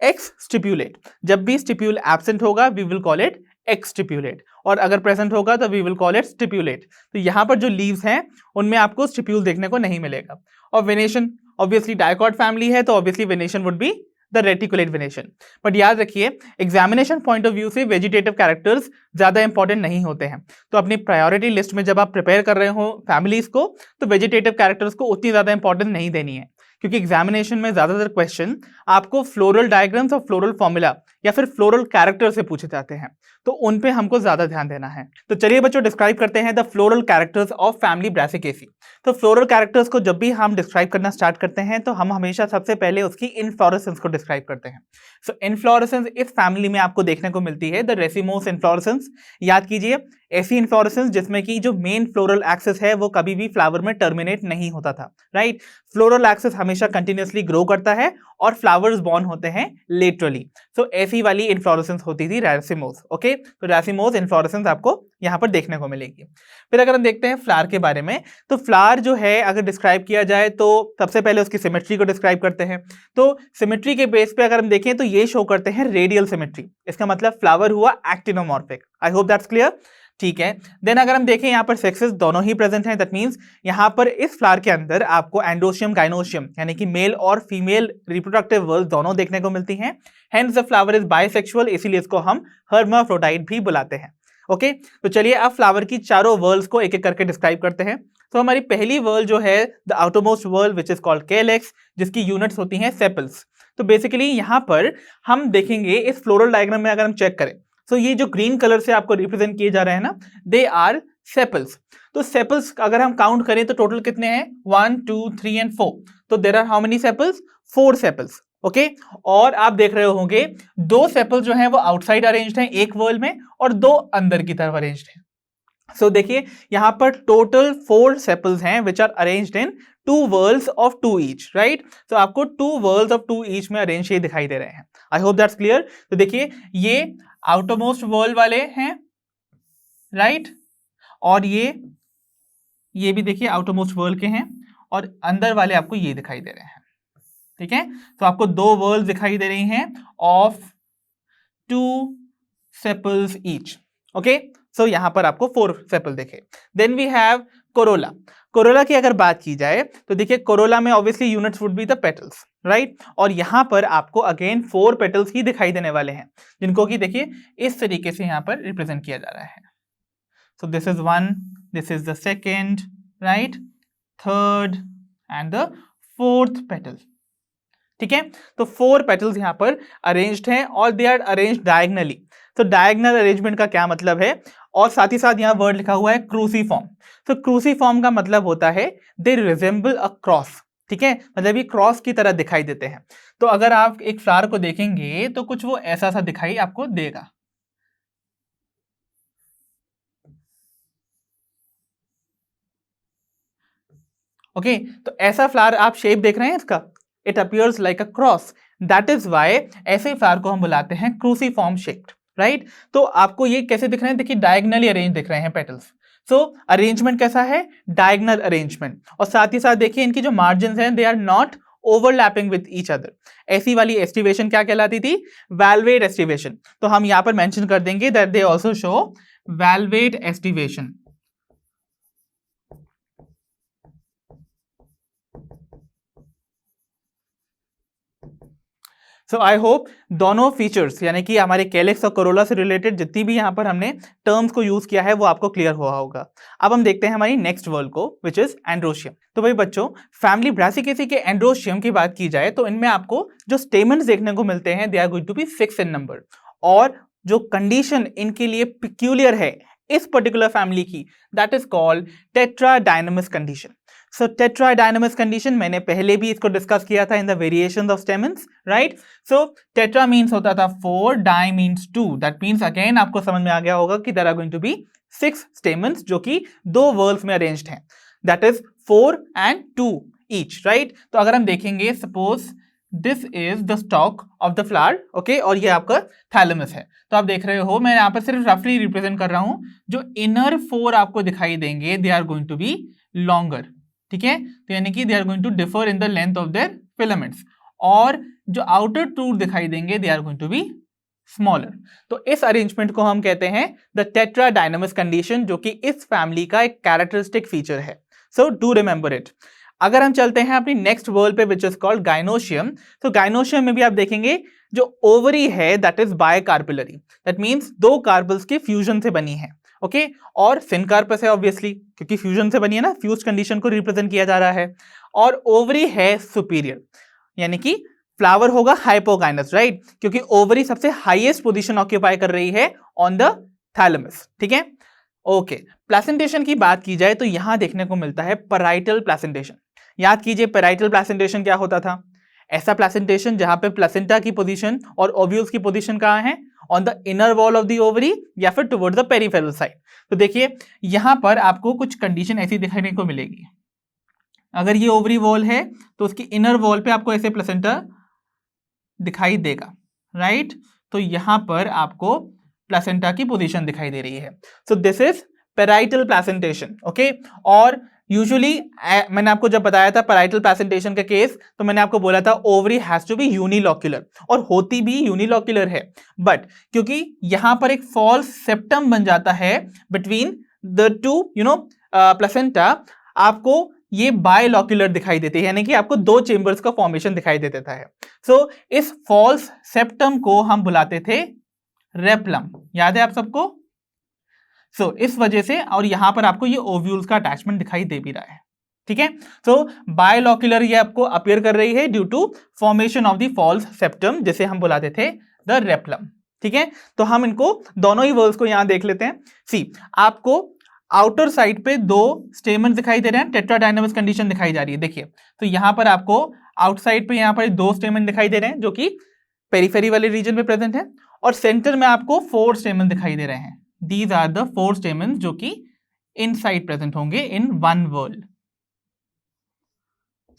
exstipulate. जब भी स्टिप्यूल एब्सेंट होगा we will call it exstipulate, और अगर प्रेजेंट होगा तो we will call it stipulate. तो यहाँ पर जो लीव्स हैं उनमें आपको स्टिप्यूल देखने को नहीं मिलेगा। और वेनेशन ऑब्वियसली डाइकॉट फैमिली है तो obviously venation would be the reticulate venation. But याद रखिए एग्जामिनेशन पॉइंट ऑफ व्यू से वेजिटेटिव कैरेक्टर्स ज्यादा इंपॉर्टेंट नहीं होते हैं, तो अपनी प्रायोरिटी लिस्ट में जब आप प्रिपेयर कर रहे हो फैमिलीज को तो वेजिटेटिव कैरेक्टर्स को उतनी ज्यादा इंपॉर्टेंस नहीं देनी है, क्योंकि एग्जामिनेशन में ज्यादातर क्वेश्चन आपको फ्लोरल डायग्राम्स और फ्लोरल फॉर्मूला या फिर फ्लोरल कैरेक्टर से पूछे जाते हैं, तो उन पे हमको ज्यादा ध्यान देना है। तो चलिए बच्चों डिस्क्राइब करते हैं the floral characters of family Brassicaceae. तो फ्लोरल कैरेक्टर्स को जब भी हम डिस्क्राइब करना स्टार्ट करते हैं तो हम हमेशा सबसे पहले उसकी इनफ्लोरेसेंस को डिस्क्राइब करते हैं। सो इनफ्लोरेसेंस इस फैमिली में आपको देखने को मिलती है द रेसिमोस इनफ्लोरेसेंस। याद कीजिए, ऐसी इनफ्लोरेसेंस जिसमें कि जो मेन फ्लोरल एक्सिस है वो कभी भी फ्लावर में टर्मिनेट नहीं होता था, राइट। फ्लोरल एक्सिस हमेशा कंटिन्यूअसली ग्रो करता है और फ्लावर्स बॉर्न होते हैं लेटरली। सो ऐसी वाली इनफ्लोरेसेंस होती थी रैसिमोस। ओके, तो रैसिमोस इनफ्लोरेसेंस आपको यहाँ पर देखने को मिलेगी। फिर अगर हम देखते हैं फ्लावर के बारे में, तो फ्लावर जो है अगर डिस्क्राइब किया जाए तो सबसे पहले उसकी सिमेट्री को डिस्क्राइब करते हैं। तो सिमेट्री के बेस पे अगर हम देखें तो ये शो करते हैं रेडियल सिमेट्री, इसका मतलब फ्लावर हुआ actinomorphic. I hope that's clear, ठीक है। देन अगर हम देखें यहाँ पर सेक्सेस दोनों ही प्रेजेंट हैं, दैट मींस यहाँ पर इस फ्लावर के अंदर आपको एंड्रोशियम गाइनोशियम यानी कि मेल और फीमेल रिप्रोडक्टिव वर्ल्स दोनों देखने को मिलती हैं। Hence the flower is bisexual, इसीलिए इसको हम हर्माफ्रोडाइट भी बुलाते हैं। ओके, तो चलिए अब फ्लावर की चारों वर्ल्स को एक एक करके डिस्क्राइब करते हैं। तो हमारी पहली वर्ल जो है the outermost whorl which is called calyx, जिसकी यूनिट्स होती हैं सेपल्स। तो बेसिकली यहाँ पर हम देखेंगे इस फ्लोरल डायग्राम में अगर हम चेक करें, तो ये जो ग्रीन कलर से आपको रिप्रेजेंट किए जा रहे हैं ना, दे आर सेपल्स। तो सेपल्स अगर हम काउंट करें तो टोटल कितने हैं, 1 2 3 एंड 4। तो there are how many sepals, 4 sepals. Okay, और आप देख रहे होंगे 2 सेपल्स जो हैं वो आउटसाइड अरेंज्ड हैं एक वर्ल में और 2 अंदर की तरफ अरेंज्ड हैं। सो देखिए यहाँ पर टोटल 4 सेपल्स हैं which are arranged in 2 whorls of 2 each, right. तो आपको 2 वर्ल्स ऑफ 2 ईच में अरेंज ये दिखाई दे रहे हैं। I hope that's clear. तो देखिए ये आउटरमोस्ट वर्ल्ड वाले हैं, राइट, और ये भी देखिए आउटरमोस्ट वर्ल्ड के हैं और अंदर वाले आपको ये दिखाई दे रहे हैं, ठीक है। तो आपको 2 वर्ल्ड दिखाई दे रही हैं of 2 sepals each. Okay, so यहां पर आपको 4 सेपल देखे। Then we have corolla. Corolla की अगर बात की जाए तो देखिए कोरोला में obviously units would be the petals, right. और यहां पर आपको अगेन 4 पेटल्स ही दिखाई देने वाले हैं, जिनको कि देखिए इस तरीके से यहां पर रिप्रेजेंट किया जा रहा है। सो this is 1, this is the second, right, third and the 4th petal, ठीक है। तो 4 पेटल्स यहां पर अरेंज्ड हैं और दे आर अरेंज्ड डायगनली। तो डायगनल अरेंजमेंट का क्या मतलब है, और साथ ही साथ यहां वर्ड लिखा हुआ है क्रूसीफॉर्म। तो क्रूसीफॉर्म का मतलब होता है दे रिजेंबल अ क्रॉस, ठीक है, मतलब ये क्रॉस की तरह दिखाई देते हैं। तो अगर आप एक फ्लावर को देखेंगे तो कुछ वो ऐसा सा दिखाई आपको देगा। ओके, तो ऐसा फ्लावर आप शेप देख रहे हैं इसका, it appears like a cross, that is why ऐसे फ्लावर को हम बुलाते हैं क्रूसीफॉर्म शेप्ड, राइट। तो आपको ये कैसे दिख रहे हैं, देखिए डायगनली अरेंज दिख रहे हैं पेटल्स। सो अरेंजमेंट कैसा है, डायगनल अरेंजमेंट। और साथ ही साथ देखिए इनकी जो मार्जिन हैं they are not overlapping with each other. ऐसी वाली एस्टिवेशन क्या कहलाती थी, वैल्वेट एस्टिवेशन। तो हम यहां पर मेंशन कर देंगे that they also show valvate aestivation. So I hope दोनों फीचर्स यानी कि हमारे कैलेक्स और कोरोला से रिलेटेड जितनी भी यहाँ पर हमने टर्म्स को यूज किया है वो आपको क्लियर हुआ होगा। अब हम देखते हैं हमारी नेक्स्ट वर्ल्ड को विच इज एंड्रोशियम। तो भाई बच्चों, फैमिली ब्रासिकेसी के एंड्रोशियम की बात की जाए तो इनमें आपको जो स्टेमन्स देखने को मिलते हैं they are going to be 6 in number, और जो कंडीशन इनके लिए पिक्यूलियर है इस पर्टिकुलर फैमिली की, that is called tetradynamous condition. So tetradynamous condition मैंने पहले भी इसको डिस्कस किया था in the variations of stamens, right. So tetra means होता था 4, di means 2, that means again आपको समझ में आ गया होगा कि there are going to be 6 stamens जो कि 2 वर्ल्स में अरेंज्ड हैं, that is 4 and 2 each, right. तो अगर हम देखेंगे suppose this is the stock of the flower, okay, और ये आपका थैलेमस है। तो आप देख रहे हो मैं यहाँ पर सिर्फ रफली रिप्रेजेंट कर रहा हूं, जो इनर 4 आपको दिखाई देंगे they are going to be longer, ठीक है। तो यानी कि they are going to differ in the length of their filaments, और जो आउटर 2 दिखाई देंगे they are going to be smaller. तो इस अरेंजमेंट को हम कहते हैं द टेट्राडाइनमस कंडीशन, जो कि इस फैमिली का एक कैरेक्टरिस्टिक फीचर है। So do remember it. अगर हम चलते हैं अपनी नेक्स्ट वर्ल्ड पे विच इज कॉल्ड गाइनोशियम, तो गाइनोशियम में भी आप देखेंगे जो ओवरी है that is bicarpellary, that means 2 carpels के फ्यूजन से बनी है, ओके, और सिनकार्पस है ऑब्वियसली क्योंकि फ्यूजन से बनी है ना, फ्यूज कंडीशन को रिप्रेजेंट किया जा रहा है, और ओवरी है सुपीरियर, यानी कि फ्लावर होगा हाइपोकाइनस, राइट, क्योंकि ओवरी सबसे हाईएस्ट पोजीशन ऑक्यूपाई कर रही है ऑन द थैलेमस, ठीक है। ओके, प्लेसेंटेशन की बात की जाए तो यहां देखने को मिलता है पैराइटल प्लेसेंटेशन। याद कीजिए पैराइटल प्लेसेंटेशन क्या होता था, ऐसा प्लेसेंटेशन जहां पे प्लेसेंटा की पोजीशन और ओव्यूल्स की पोजीशन कहां है, on the inner wall of the ovary या फिर टुवर्ड्स द पेरिफेरल साइड। तो देखिए यहां पर आपको कुछ कंडीशन ऐसी दिखने को मिलेगी, अगर ये ओवरी वॉल है तो उसकी इनर वॉल पे आपको ऐसे प्लेसेंटा दिखाई देगा, राइट। तो यहां पर आपको प्लेसेंटा की पोजीशन दिखाई दे रही है। सो this is parietal placentation, okay. और यूजुअली मैंने आपको जब बताया था पैराइटल प्लेसेंटेशन का केस, तो मैंने आपको बोला था ovary has to be unilocular, और होती भी यूनिलॉक्यूलर है, बट क्योंकि यहां पर एक फॉल्स सेप्टम बन जाता है बिटवीन द टू प्लेसेंटा, आपको ये बायलॉक्यूलर दिखाई देती है, यानी कि आपको दो चेंबर्स का फॉर्मेशन दिखाई दे देता है। सो इस फॉल्स सेप्टम को हम बुलाते थे रेप्लम, याद है आप सबको। सो इस वजह से, और यहां पर आपको ये ओव्यूल्स का अटैचमेंट दिखाई दे भी रहा है, ठीक है। सो बायलॉक्यूलर ये आपको अपीयर कर रही है due to formation of the false septum, जिसे हम बुलाते थे द रेप्लम, ठीक है। तो हम इनको दोनों ही वर्ड्स को यहां देख लेते हैं। सी, आपको आउटर साइड पे दो स्टेमन दिखाई दे रहे हैं, टेट्राडाइनमस कंडीशन दिखाई जा रही है, देखिए। तो यहां पर आपको आउटसाइड पे यहां पर दो स्टेमन दिखाई दे रहे हैं जो कि पेरिफेरी वाले रीजन में प्रेजेंट है, और सेंटर में आपको 4 स्टेमन दिखाई दे रहे हैं। दीज आर द 4 स्टेमन जो कि इनसाइड प्रेजेंट होंगे इन वन वर्ल्ड।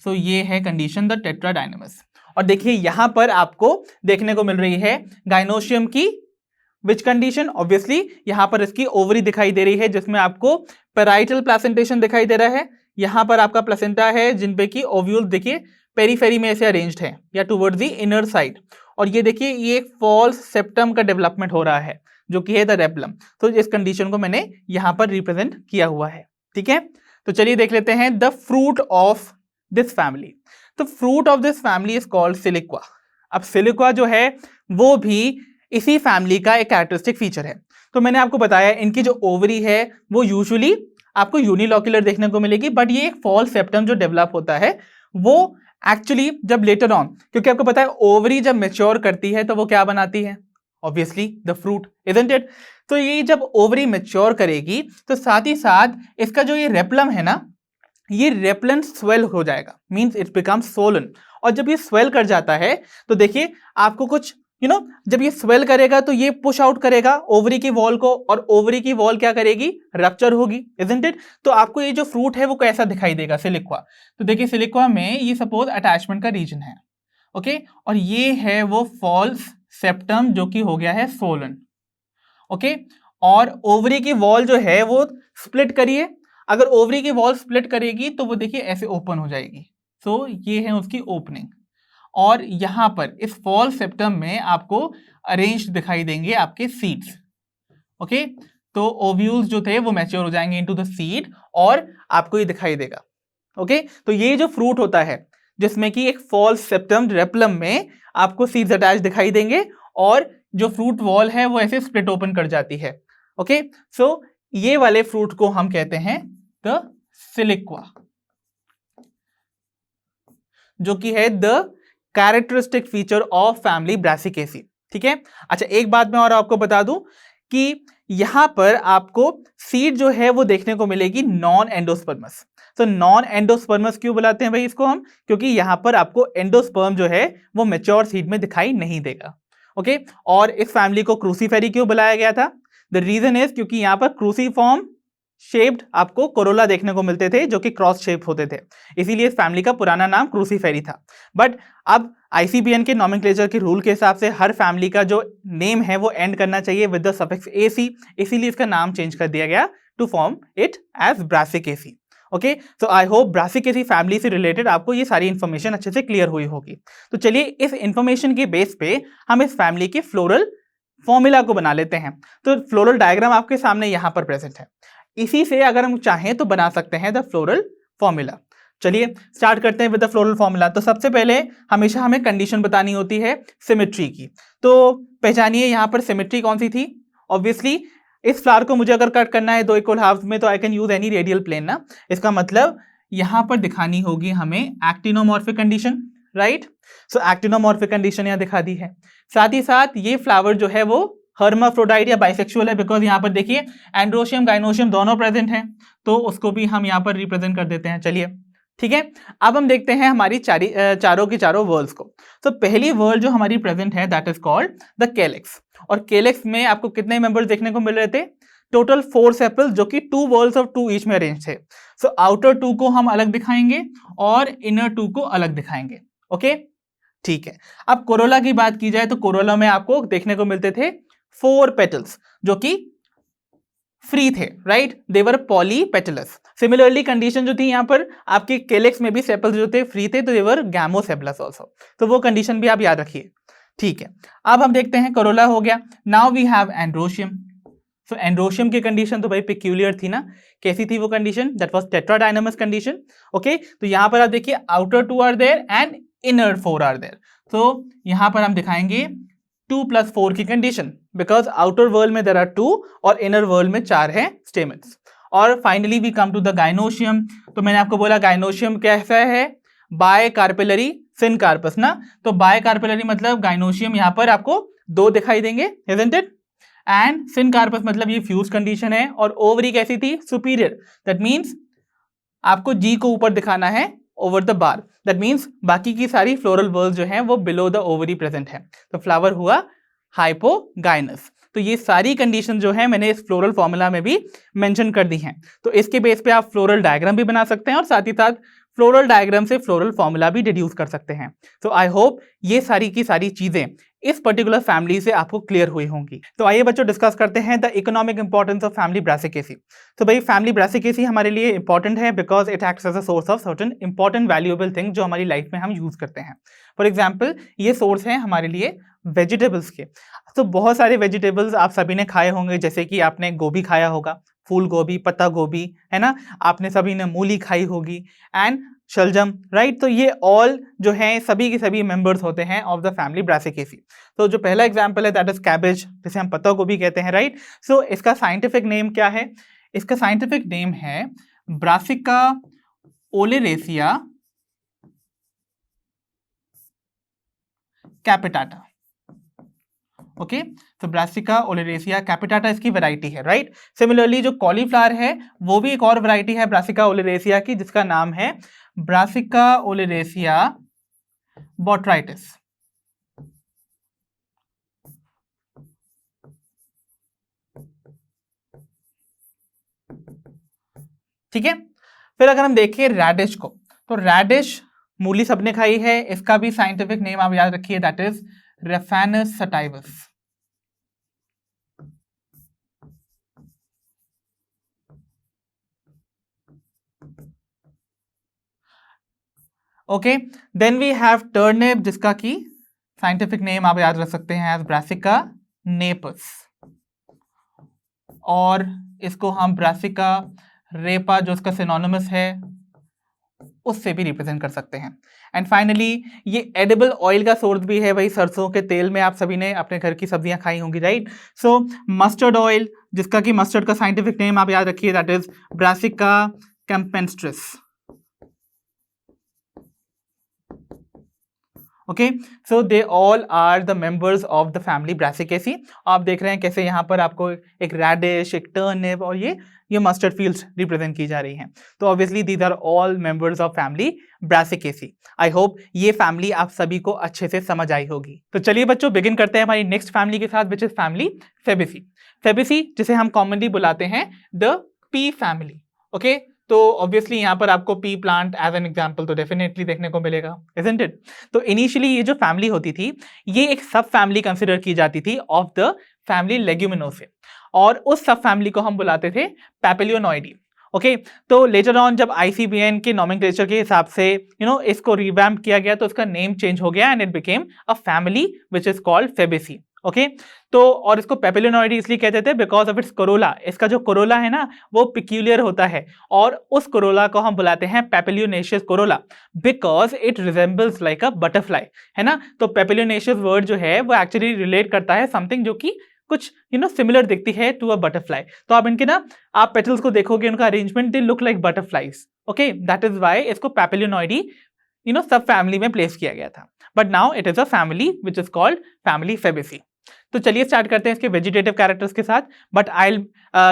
सो ये है कंडीशन द टेट्राडाइनमस। और देखिए यहां पर आपको देखने को मिल रही है गाइनोशियम की विच कंडीशन, ऑब्वियसली यहां पर इसकी ओवरी दिखाई दे रही है, जिसमें आपको पैराइटल प्लेसेंटेशन दिखाई दे रहा है। यहां पर आपका प्लेसेंटा है जिनपे की ओव्यूल देखिए पेरीफेरी में ऐसे अरेंज्ड है या टुवर्ड्स द इनर साइड, और ये देखिए ये एक फॉल्स सेप्टम का डेवलपमेंट हो रहा है जो कि है द रेप्लम। तो इस कंडीशन को मैंने यहां पर रिप्रेजेंट किया हुआ है, ठीक है। तो चलिए देख लेते हैं the fruit of this family. तो fruit of this family is called siliqua. अब सिलिक्वा जो है वो भी इसी फैमिली का एक कैरेक्टरिस्टिक फीचर है। तो मैंने आपको बताया इनकी जो ओवरी है वो यूजुअली आपको यूनिलॉक्यूलर देखने को मिलेगी, बट ये एक फॉल्स सेप्टम जो डेवलप होता है वो एक्चुअली जब लेटर ऑन, क्योंकि आपको पता है ओवरी जब मैच्योर करती है तो वो क्या बनाती है, obviously the fruit, isn't it. तो ये जब ओवरी मैच्योर करेगी तो साथ ही साथ इसका जो ये रेप्लम है ना, ये रेप्लन स्वेल हो जाएगा, मींस इट बिकम्स सोलन। और जब ये स्वेल कर जाता है तो देखिए आपको कुछ जब ये स्वेल करेगा तो ये पुश आउट करेगा ओवरी की वॉल को, और ओवरी की वॉल क्या करेगी, रप्चर होगी, इजंट इट। तो आपको ये जो फ्रूट है वो कैसा दिखाई देगा, सिलिक्वा। तो देखिए सिलिक्वा में ये सपोज अटैचमेंट का रीजन है, ओके, और ये है वो फॉल्स सेप्टम जो कि हो गया है सोलन, ओके। और ओवरी की वॉल जो है वो स्प्लिट करिए, अगर ओवरी की वॉल स्प्लिट करेगी तो वो देखिए ऐसे ओपन हो जाएगी। सो ये है उसकी ओपनिंग, और यहां पर इस फॉल सेप्टम में आपको अरेंज दिखाई देंगे आपके सीड्स, ओके। तो ओव्यूल्स जो थे वो मैच्योर हो जाएंगे इनटू द सीड, और आपको ये दिखाई देगा, ओके। तो ये जो फ्रूट होता है जिसमें कि एक फॉल सेप्टम रेप्लम में आपको सीड्स अटैच दिखाई देंगे, और जो फ्रूट वॉल है वो ऐसे स्प्लिट ओपन कर जाती है, ओके। सो ये वाले फ्रूट को हम कहते हैं द सिलिक्वा, जो कि है the characteristic feature of family Brassicaceae, ठीक है। अच्छा एक बात मैं और आपको बता दूं कि यहां पर आपको सीड जो है वो देखने को मिलेगी नॉन एंडोस्पर्मस। तो नॉन एंडोस्पर्मस क्यों बुलाते हैं भाई इसको हम, क्योंकि यहां पर आपको एंडोस्पर्म जो है वो मैच्योर सीड में दिखाई नहीं देगा, ओके। और इस फैमिली को क्रूसीफेरी क्यों बुलाया गया था, द रीजन इज क्योंकि यहां पर क्रूसीफॉर्म शेप्ड आपको कोरोला देखने को मिलते थे जो कि क्रॉस शेप होते थे, इसीलिए इस फैमिली का पुराना नाम क्रूसीफेरी था। बट अब आईसीबीएन के नॉमेनक्लेचर के रूल के हिसाब से हर फैमिली का जो नेम है वो एंड करना चाहिए विद द सफिक्स एसी, इसीलिए इसका नाम चेंज कर दिया गया to form it as Brassicaceae, okay. So I hope Brassicaceae family से रिलेटेड आपको ये सारी इंफॉर्मेशन अच्छे से क्लियर हुई होगी। तो चलिए इस इंफॉर्मेशन के बेस पे हम इस फैमिली के फ्लोरल फॉर्मूला को बना लेते हैं। तो फ्लोरल डायग्राम आपके सामने यहां पर प्रेजेंट है, इसी से अगर हम चाहें तो बना सकते हैं द फ्लोरल फॉर्मूला। चलिए स्टार्ट करते हैं विद द फ्लोरल फॉर्मूला। तो सबसे पहले हमेशा हमें कंडीशन बतानी होती है सिमेट्री की। तो पहचानिए यहाँ पर सिमेट्री कौन सी थी, ऑब्वियसली इस फ्लावर को मुझे अगर कट करना है 2 इक्वल हाफ में तो I can use any radial plane ना। इसका मतलब यहाँ पर दिखानी होगी हमें actinomorphic condition, right. So actinomorphic condition यहाँ दिखा दी है। साथ ही साथ ये फ्लावर जो है वो हर्माफ्रोडाइट या बाइसेक्सुअल है, बिकॉज यहाँ पर देखिए एंड्रोशियम गाइनोशियम दोनों प्रेजेंट हैं, तो उसको भी हम यहाँ पर रिप्रेजेंट कर देते हैं। चलिए ठीक है, अब हम देखते हैं हमारी चारों की चारों वर्ल्स को। तो पहली वर्ल्ड जो हमारी प्रेजेंट है that is called the calyx. और कैलेक्स में आपको कितने मेंबर्स देखने को मिल रहे थे? टोटल 4 सेपल्स, जो कि 2 वर्ल्स ऑफ 2 ईच में अरेंज थे। सो आउटर 2 को हम अलग दिखाएंगे और इनर 2 को अलग दिखाएंगे। ओके ठीक है। अब कोरोला की बात की जाए तो कोरोला में आपको देखने को मिलते थे 4 पेटल्स जो कि फ्री थे, राइट, देवर पॉलीपेटलस। सिमिलरली कंडीशन जो थी यहाँ पर आपके केलेक्स में भी सेपल्स जो थे फ्री थे, तो देवर गैमोसेपलस आल्सो, तो वो कंडीशन भी आप याद रखिए। ठीक है, अब हम देखते हैं कोरोला हो गया। Now we have androecium. So androecium की कंडीशन तो भाई पेक्यूलियर थी ना। कैसी थी वो condition? That was tetradynamous condition. Okay, तो यहाँ पर आप देखिए outer 2 are there and inner 4 are there. तो यहाँ पर हम दिखाएंगे 2 + 4 की कंडीशन, बिकॉज आउटर वर्ल्ड में देयर आर 2 और इनर वर्ल्ड में 4 है स्टेमन्स। और finally we come to the gynoecium. तो मैंने आपको बोला गाइनोशियम कैसा है? बाय कार्पेलरी सिनकार्पस ना। तो बाय कार्पेलरी मतलब गाइनोशियम यहाँ पर आपको 2 दिखाई देंगे, isn't it? एंड सिनकार्पस मतलब ये फ्यूज कंडीशन है। और ओवरी कैसी थी? सुपीरियर। दैट मीन्स आपको जी को ऊपर दिखाना है over the bar. That means बाकी की सारी फ्लोरल वर्ल्स जो है वो बिलो द ओवरी प्रेजेंट है, तो फ्लावर हुआ हाइपोगाइनस। तो ये सारी कंडीशन जो है मैंने इस फ्लोरल फॉर्मूला में भी मेंशन कर दी हैं। तो इसके बेस पे आप फ्लोरल डायग्राम भी बना सकते हैं और साथ ही साथ फ्लोरल डायग्राम से फ्लोरल फॉर्मूला भी डिड्यूस कर सकते हैं। तो आई होप ये सारी की सारी चीजें इस पर्टिकुलर फैमिली से आपको क्लियर हुई होंगी। तो आइए बच्चों डिस्कस करते हैं the economic importance of family Brassicaceae. तो भाई फैमिली ब्रासिकेसी हमारे लिए इंपॉर्टेंट है because it acts as a source of certain important valuable thing जो हमारी लाइफ में हम यूज करते हैं। फॉर एग्जाम्पल ये सोर्स है हमारे लिए वेजिटेबल्स के। तो बहुत सारे वेजिटेबल्स आप सभी ने खाए होंगे, जैसे कि आपने गोभी खाया होगा, फूल गोभी, पत्ता गोभी, है ना। आपने सभी ने मूली खाई होगी एंड शलजम, राइट। तो ये ऑल जो हैं सभी के सभी मेंबर्स होते हैं ऑफ द फैमिली ब्रासिकेसी। तो जो पहला एग्जांपल है दैट इज कैबेज, जिसे हम पत्ता गोभी कहते हैं, राइट। सो इसका साइंटिफिक नेम क्या है? इसका साइंटिफिक नेम है ब्रासिका ओलेरेसिया कैपिटाटा। ओके, तो ब्रासिका ओलेरेसिया कैपिटाटा इसकी वैरायटी है, राइट। सिमिलरली जो कॉलीफ्लावर है वो भी एक और वैरायटी है ब्रासिका ओलेरेसिया की, जिसका नाम है ब्रासिका ओलेरेसिया बोट्राइटिस। ठीक है, फिर अगर हम देखें रैडिश को, तो रैडिश मूली सबने खाई है, इसका भी साइंटिफिक नेम आप याद रखिए that is Raphanus sativus. Okay, then we have turnip, जिसका की साइंटिफिक नेम आप याद रख सकते हैं एज ब्रासिका नेपस, और इसको हम ब्रासिका रेपा जो इसका सिनोनिमस है उससे भी रिप्रेजेंट कर सकते हैं। एंड फाइनली ये एडिबल ऑयल का सोर्स भी है, वही सरसों के तेल में आप सभी ने अपने घर की सब्जियां खाई होंगी, राइट। सो मस्टर्ड ऑयल, जिसका कि मस्टर्ड का साइंटिफिक नेम आप याद रखिए that is Brassica campestris. Okay, so they all are the members of the family Brassicaceae. आप देख रहे हैं कैसे यहाँ पर आपको एक रैडिश, एक टर्निप और ये मस्टर्ड फील्ड्स रिप्रेजेंट की जा रही हैं। तो obviously these are all members of family Brassicaceae. I hope ये फैमिली आप सभी को अच्छे से समझ आई होगी। तो चलिए बच्चों बिगिन करते हैं हमारी नेक्स्ट फैमिली के साथ, which is family Fabaceae. Fabaceae जिसे हम कॉमनली बुलाते हैं द पी फैमिली। ओके, तो ऑब्वियसली यहाँ पर आपको pea plant as an example तो डेफिनेटली देखने को मिलेगा, isn't it? तो इनिशियली ये जो फैमिली होती थी ये एक सब फैमिली कंसिडर की जाती थी ऑफ द फैमिली लेग्यूमिनोसे, और उस सब फैमिली को हम बुलाते थे पैपिलियोनॉइडी। ओके, तो लेटर ऑन जब ICBN के नॉमेनक्लेचर के हिसाब से इसको रिवैम्प किया गया तो इसका नेम चेंज हो गया and it became a family which is called Fabaceae. Okay, तो और इसको पैपिलियोनॉइडी इसलिए कहते थे बिकॉज ऑफ इट्स कोरोला। इसका जो कोरोला है ना वो पिक्यूलियर होता है, और उस कोरोला को हम बुलाते हैं papilionaceous corolla because it resembles like a butterfly, है ना। तो पैपिलियोनेशियस वर्ड जो है वो एक्चुअली रिलेट करता है समथिंग जो कि कुछ सिमिलर दिखती है टू अ बटरफ्लाई। तो आप इनके आप पेटल्स को देखोगे, उनका arrangement they look like butterflies. Okay, that is why इसको पैपिलियोनॉइडी सब फैमिली में प्लेस किया गया था, but now it is a family which is called family Fabaceae. तो चलिए स्टार्ट करते हैं इसके वेजिटेटिव कैरेक्टर्स के साथ, but I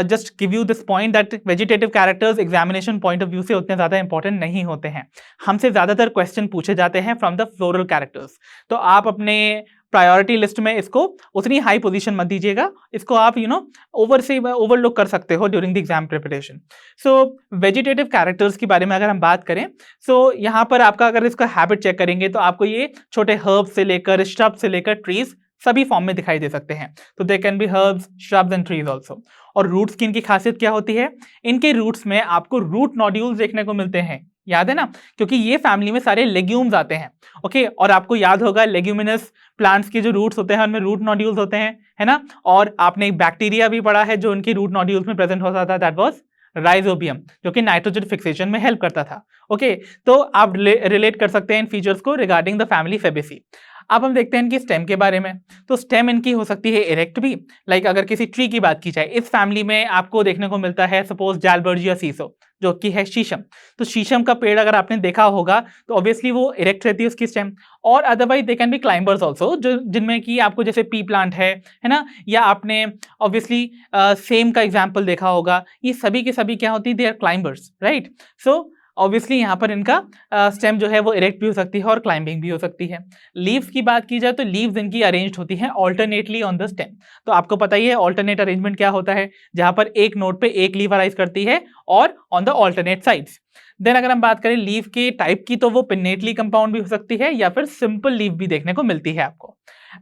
just give you this point that vegetative characters examination point of view से उतने ज्यादा इंपॉर्टेंट नहीं होते हैं। हमसे ज्यादातर क्वेश्चन पूछे जाते हैं फ्रॉम द फ्लोरल कैरेक्टर्स, तो आप अपने प्रायोरिटी लिस्ट में इसको उतनी हाई पोजीशन मत दीजिएगा, इसको आप ओवरलुक कर सकते हो during the exam preparation. So vegetative characters के बारे में अगर हम बात करें, सो यहाँ पर आपका अगर इसका हैबिट चेक करेंगे तो आपको ये छोटे हर्ब्स से लेकर श्रब से लेकर ट्रीज सभी फॉर्म में दिखाई दे सकते हैं। तो they can be herbs, shrubs and trees also. और रूट्स की इनकी खासियत क्या होती है, इनके रूट्स में आपको रूट नोड्यूल्स देखने को मिलते हैं, याद है ना, क्योंकि ये फैमिली में सारे लेग्यूम्स आते हैं। ओके, और आपको याद होगा लेग्यूमिनस प्लांट्स के जो रूट्स होते हैं उनमें रूट नोड्यूल्स होते हैं, है ना। और आपने एक बैक्टीरिया भी पढ़ा है जो उनकी रूट नोड्यूल्स में प्रेजेंट होता था, दैट वाज राइजोबियम, जो कि नाइट्रोजन फिक्सेशन में हेल्प करता था। ओके, तो आप रिलेट कर सकते हैं इन फीचर्स को रिगार्डिंग द फैमिली फेबेसी। अब हम देखते हैं इनकी स्टेम के बारे में। तो स्टेम इनकी हो सकती है इरेक्ट भी, लाइक अगर किसी ट्री की बात की जाए, इस फैमिली में आपको देखने को मिलता है सपोज जालबर्जिया सीसो, जो कि है शीशम। तो शीशम का पेड़ अगर आपने देखा होगा तो ऑब्वियसली वो इरेक्ट रहती है उसकी स्टेम। और otherwise they can be climbers also, जो जिनमें कि आपको जैसे पी प्लांट है ना, या आपने ऑब्वियसली सेम का एग्जाम्पल देखा होगा, ये सभी के सभी क्या होती है, they are climbers, right. So obviously यहाँ पर इनका स्टेम जो है वो इरेक्ट भी हो सकती है और क्लाइंबिंग भी हो सकती है। लीव्स की बात की जाए तो लीव्स इनकी अरेंज्ड होती हैं ऑल्टरनेटली ऑन द स्टेम। तो आपको पता ही है ऑल्टरनेट अरेंजमेंट क्या होता है, जहां पर एक नोड पे एक लीव अराइज करती है और on the alternate sides. Then अगर हम बात करें लीव के टाइप की, तो वो पिन्नेटली कंपाउंड भी हो सकती है या फिर सिंपल लीव भी देखने को मिलती है आपको।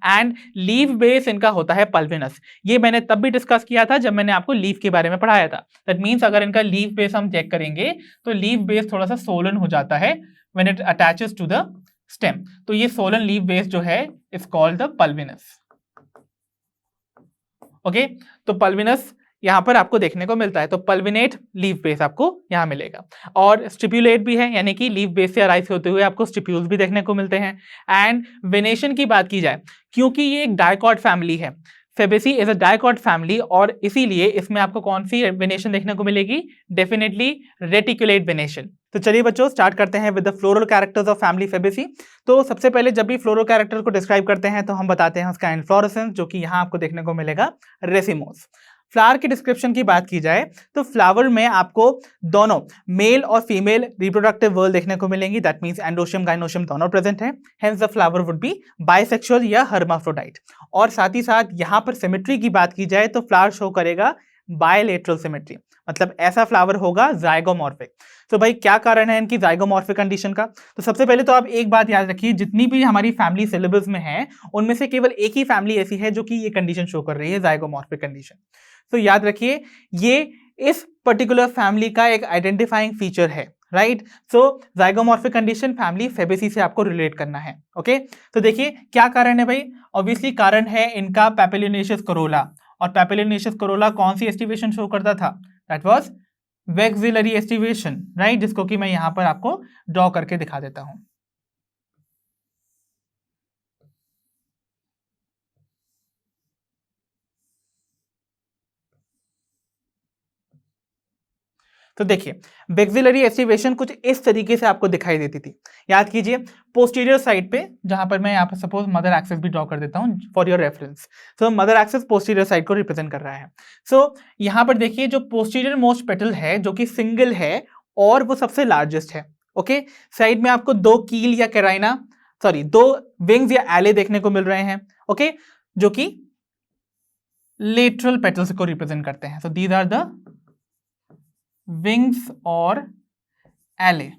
एंड लीव बेस इनका होता है पल्विनस। ये मैंने तब भी डिस्कस किया था जब मैंने आपको लीव के बारे में पढ़ाया था। दैट मीन्स अगर इनका लीव बेस हम चेक करेंगे तो लीव बेस थोड़ा सा सोलन हो जाता है when it attaches to the stem. तो ये सोलन लीव बेस जो है is called the pulvinus. Okay, तो पल्विनस यहां पर आपको देखने को मिलता है, तो पल्विनेट लीव बेस आपको यहां मिलेगा। और स्टिप्यूलेट भी है, यानी कि लीव बेस से अराइज होते हुए आपको स्टिप्यूल्स भी देखने को मिलते हैं। एंड वेनेशन की बात की जाए, क्योंकि ये एक डाइकॉट फैमिली है, Fabaceae is a dicot family, और इसीलिए इसमें आपको कौन सी वेनेशन देखने को मिलेगी, डेफिनेटली रेटिकुलेट वेनेशन। तो चलिए बच्चों स्टार्ट करते हैं with the floral characters of family Fabaceae. तो सबसे पहले जब भी फ्लोरल कैरेक्टर को डिस्क्राइब करते हैं तो हम बताते हैं उसका इन्फ्लोरेसेंस, जो कि यहाँ आपको देखने को मिलेगा रेसिमोस। फ्लावर की डिस्क्रिप्शन की बात की जाए तो फ्लावर में आपको दोनों मेल और फीमेल रिप्रोडक्टिव वर्ल देखने को मिलेंगी, दैट मींस एंडोशियम गाइनोशियम दोनों प्रेजेंट है, hence the flower would be bisexual या हर्माफ्रोडाइट। और साथ ही साथ यहाँ पर सिमेट्री की बात की जाए तो फ्लावर शो करेगा बायलेटरल सिमेट्री, मतलब ऐसा फ्लावर होगा जाइगोमॉर्फिक। तो भाई क्या कारण है इनकी जाइगोमॉर्फिक कंडीशन का, तो सबसे पहले तो आप एक बात याद रखिए, जितनी भी हमारी फैमिली सिलेबस में है उनमें से केवल एक ही फैमिली ऐसी है जो कि ये कंडीशन शो कर रही है, जाइगोमॉर्फिक कंडीशन। तो याद रखिए ये इस पर्टिकुलर फैमिली का एक आइडेंटिफाइंग फीचर है, राइट। सो जाइगोमॉर्फिक कंडीशन फैमिली फेबेसी से आपको रिलेट करना है। ओके, तो देखिए क्या कारण है भाई, ऑब्वियसली कारण है इनका पैपिलोनेशियस कोरोला। और पैपिलोनेशियस कोरोला कौन सी एस्टिवेशन शो करता था, that was vexillary aestivation, right, जिसको कि मैं यहां पर आपको ड्रॉ करके दिखा देता हूं। तो देखिए वैक्सिलरी एस्टिवेशन कुछ इस तरीके से आपको दिखाई देती थी। याद कीजिए पोस्टीरियर साइड पे, जहां पर मैं यहाँ पर सपोज मदर एक्सिस भी ड्रॉ कर देता हूँ for your reference. So mother axis posterior side को रिप्रेजेंट कर रहा है। सो यहाँ पर देखिए जो पोस्टीरियर मोस्ट पेटल है जो कि सिंगल है और वो सबसे लार्जेस्ट है। ओके, साइड में आपको दो कील या कैराइना, सॉरी दो विंग्स या एले देखने को मिल रहे हैं। ओके, जो कि लेटरल पेटल्स को रिप्रेजेंट करते हैं। So these are the wings और एले।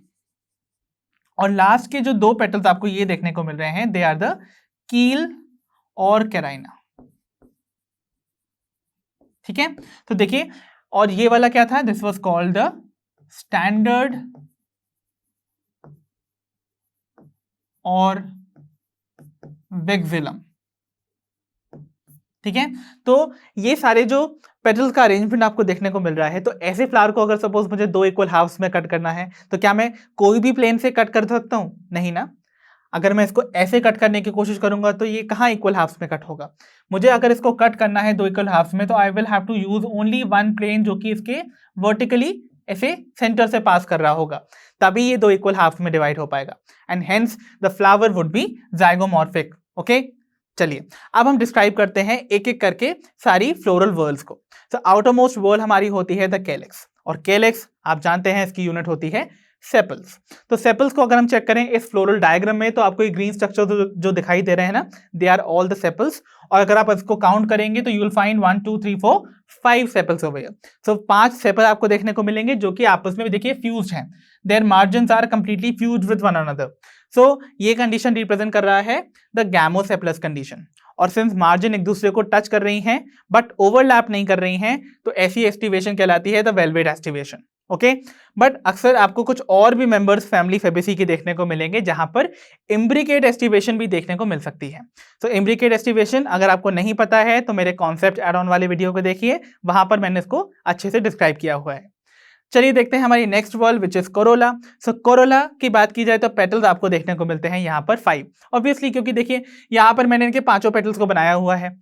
और लास्ट के जो दो पेटल्स आपको ये देखने को मिल रहे हैं, दे आर द कील और कैराइना। ठीक है, तो देखिए, और ये वाला क्या था, this was called the standard और वैक्सिलम। ठीक है, तो ये सारे जो पेटल्स का अरेंजमेंट आपको देखने को मिल रहा है। तो ऐसे फ्लावर को अगर सपोज मुझे दो इक्वल हाफ्स में कट करना है तो क्या मैं कोई भी प्लेन से कट कर सकता हूं, नहीं ना। अगर मैं इसको ऐसे कट करने की कोशिश करूंगा तो ये कहाँ इक्वल हाफ्स में कट होगा। मुझे अगर इसको कट करना है दो इक्वल हाफ्स में तो I will have to use only one plane जो कि इसके वर्टिकली ऐसे सेंटर से पास कर रहा होगा। तभी ये दो इक्वल हाफ में डिवाइड हो पाएगा, and hence the flower would be zygomorphic. Okay, चलिए अब हम डिस्क्राइब करते हैं एक एक करके सारी फ्लोरल वर्ल्स को। तो आउटर मोस्ट वर्ल हमारी होती है द कैलिक्स, और कैलिक्स आप जानते हैं इसकी यूनिट होती है सेपल्स। तो सेपल्स को अगर हम चेक करें इस फ्लोरल डायग्राम में, तो आपको ये ग्रीन स्ट्रक्चर जो दिखाई दे रहे हैं ना, they are all the sepals. और अगर आप इसको काउंट करेंगे तो you will find 1 2 3 4 5 sepals over here. So 5 sepal आपको देखने को मिलेंगे जो कि आपस में देखिए फ्यूज्ड हैं, their margins are completely fused with one another. So ये कंडीशन रिप्रेजेंट कर रहा है द गैमोसेपलस कंडीशन। और सिंस मार्जिन एक दूसरे को टच कर रही हैं बट ओवरलैप नहीं कर रही हैं, तो ऐसी एस्टिवेशन कहलाती है the velvet aestivation. Okay, but अक्सर आपको कुछ और भी मेंबर्स फैमिली फेबेसी के देखने को मिलेंगे जहां पर इम्ब्रिकेट एस्टिवेशन भी देखने को मिल सकती है। तो इम्ब्रिकेट एस्टिवेशन अगर आपको नहीं पता है तो मेरे कॉन्सेप्ट एड ऑन वाले वीडियो को देखिए, वहां पर मैंने इसको अच्छे से डिस्क्राइब किया हुआ है। चलिए देखते हैं हमारी next world which is Corolla. So Corolla की बात की जाए तो पेटल्स आपको देखने को मिलते हैं यहाँ पर 5, ऑब्वियसली क्योंकि देखिए यहाँ पर मैंने इनके पांचों पेटल्स को बनाया हुआ है।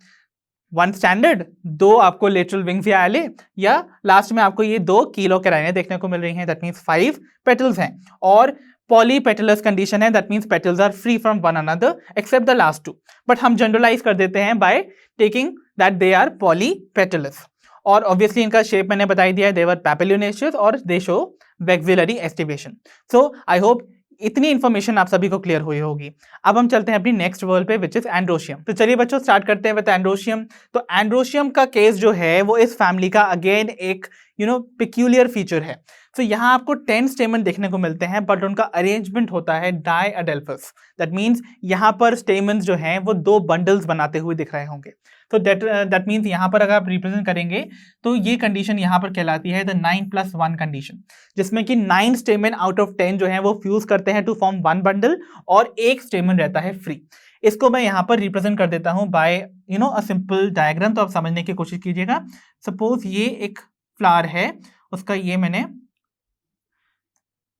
1 स्टैंडर्ड, 2 आपको लेटरल विंग्स या एले, या लास्ट में आपको ये 2 कीलो कैराइने देखने को मिल रही हैं, दैट मींस 5 पेटल्स हैं। और पॉलीपेटलस कंडीशन है, that means petals are free from one another except the last 2, but हम जनरलाइज कर देते हैं by taking that they are polypetalous. और ऑब्वियसली इनका शेप मैंने बताई दिया है, देवर पैपिल्योनेशियस और they show vexillary aestivation. So I hope इतनी इंफॉर्मेशन आप सभी को क्लियर हुई होगी। अब हम चलते हैं अपनी नेक्स्ट वर्ल्ड पे विच इज एंड्रोशियम। तो चलिए बच्चों स्टार्ट करते हैं विद एंड्रोशियम। तो एंड्रोशियम का केस जो है वो इस फैमिली का अगेन एक पिक्यूलियर फीचर है। तो यहाँ आपको 10 स्टेमन देखने को मिलते हैं, बट उनका अरेंजमेंट होता है डायअडेल्फस। दैट मीन्स यहाँ पर स्टेमन्स जो हैं वो 2 बंडल्स बनाते हुए दिख रहे होंगे। तो दैट मीन्स यहाँ पर अगर आप रिप्रेजेंट करेंगे तो ये कंडीशन यहाँ पर कहलाती है द 9+1 कंडीशन, जिसमें कि 9 स्टेमन आउट ऑफ 10 जो है वो फ्यूज करते हैं टू फॉर्म 1 बंडल, और एक स्टेमन रहता है फ्री। इसको मैं यहाँ पर रिप्रेजेंट कर देता हूँ बाय अ सिंपल डायग्राम, तो आप समझने की कोशिश कीजिएगा। सपोज ये एक फ्लावर है, उसका ये मैंने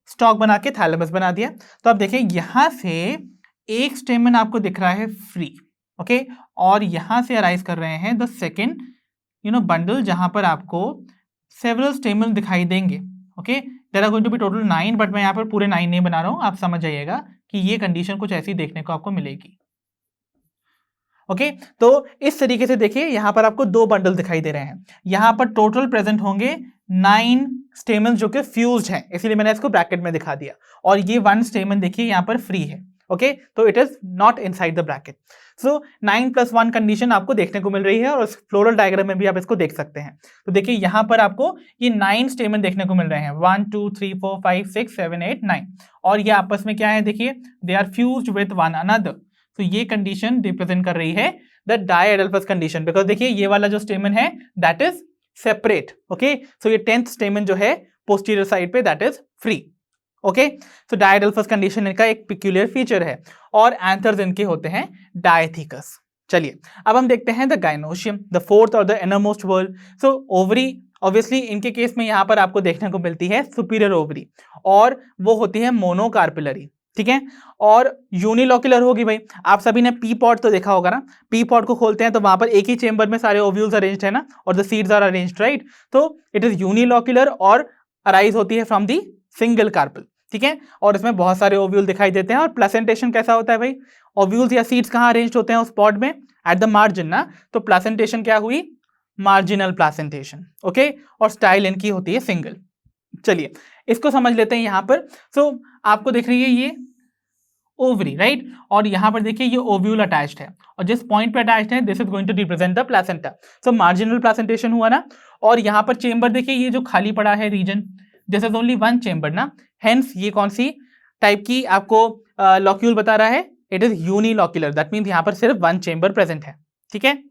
स्टॉक बना के थैलेमस बना दिया। तो आप देखिए यहां से एक स्टेमन आपको दिख रहा है फ्री, ओके, और यहां से अराइज कर रहे हैं द सेकेंड बंडल, जहां पर आपको सेवरल स्टेमन दिखाई देंगे। Okay, there are going to be total 9, but मैं यहाँ पर पूरे 9 नहीं बना रहा हूं, आप समझ जाइएगा कि ये कंडीशन कुछ ऐसी देखने को आपको मिलेगी। ओके, तो इस तरीके से देखिए यहाँ पर आपको 2 बंडल दिखाई दे रहे हैं, यहाँ पर टोटल प्रेजेंट होंगे 9 स्टेमन्स जो कि फ्यूज्ड हैं, इसीलिए मैंने इसको ब्रैकेट में दिखा दिया। और ये 1 स्टेमन देखिए यहाँ पर फ्री है। ओके, तो it is not inside the bracket. So 9+1 condition आपको देखने को मिल रही है, और फ्लोरल डायग्राम में भी आप इसको देख सकते हैं। तो देखिए यहाँ पर आपको ये 9 स्टेमन देखने को मिल रहे हैं, 1 2 3 4 5 6 7 8 9, और ये आपस में क्या है, देखिए they are fused with one another. तो ये कंडीशन रिप्रेजेंट कर रही है द डायअडेल्फस कंडीशन, बिकॉज देखिए ये वाला जो स्टेमन है that is separate. Okay, so ये 10th स्टेमन जो है पोस्टीरियर साइड पे that is free. Okay, so diadelphous condition इनका एक पिक्यूलियर फीचर है, और एंथर्स इनके होते हैं डायथीकस। चलिए अब हम देखते हैं द गाइनोशियम, द फोर्थ और the innermost world. So ovary, obviously इनके केस में यहाँ पर आपको देखने को मिलती है सुपीरियर ओवरी, और वो होती है मोनोकार्पिलरी, ठीक है, और यूनिलॉक्यूलर होगी। भाई आप सभी ने पी पॉट तो देखा होगा ना, पी पॉट को खोलते हैं तो वहां पर एक ही चेंबर में सारे ओव्यूल्स अरेंज्ड है ना, और the seeds are arranged, right. तो इट इज यूनिलॉक्यूलर और अराइज होती है फ्रॉम दी सिंगल कार्पल, ठीक है, और इसमें बहुत सारे ओव्यूल दिखाई देते हैं। और प्लेसेंटेशन कैसा होता है भाई, ओव्यूल्स या सीड्स कहाँ अरेंज्ड होते हैं उस पॉट में, एट द मार्जिन ना, तो प्लेसेंटेशन क्या हुई, मार्जिनल प्लेसेंटेशन। ओके, और स्टाइल इनकी होती है सिंगल। चलिए इसको समझ लेते हैं यहाँ पर। सो आपको देख रही है ये ओवरी, राइट, और यहाँ पर देखिए ये ओव्यूल अटैच्ड है, और जिस पॉइंट पे अटैच्ड है this is going to represent the placenta. So marginal placentation हुआ ना, और यहाँ पर चेंबर देखिए ये जो खाली पड़ा है region, this is only 1 chamber ना, हेंस ये कौन सी टाइप की आपको लॉक्यूल बता रहा है, it is unilocular, that means यहाँ पर सिर्फ 1 चेंबर प्रेजेंट है, ठीक है।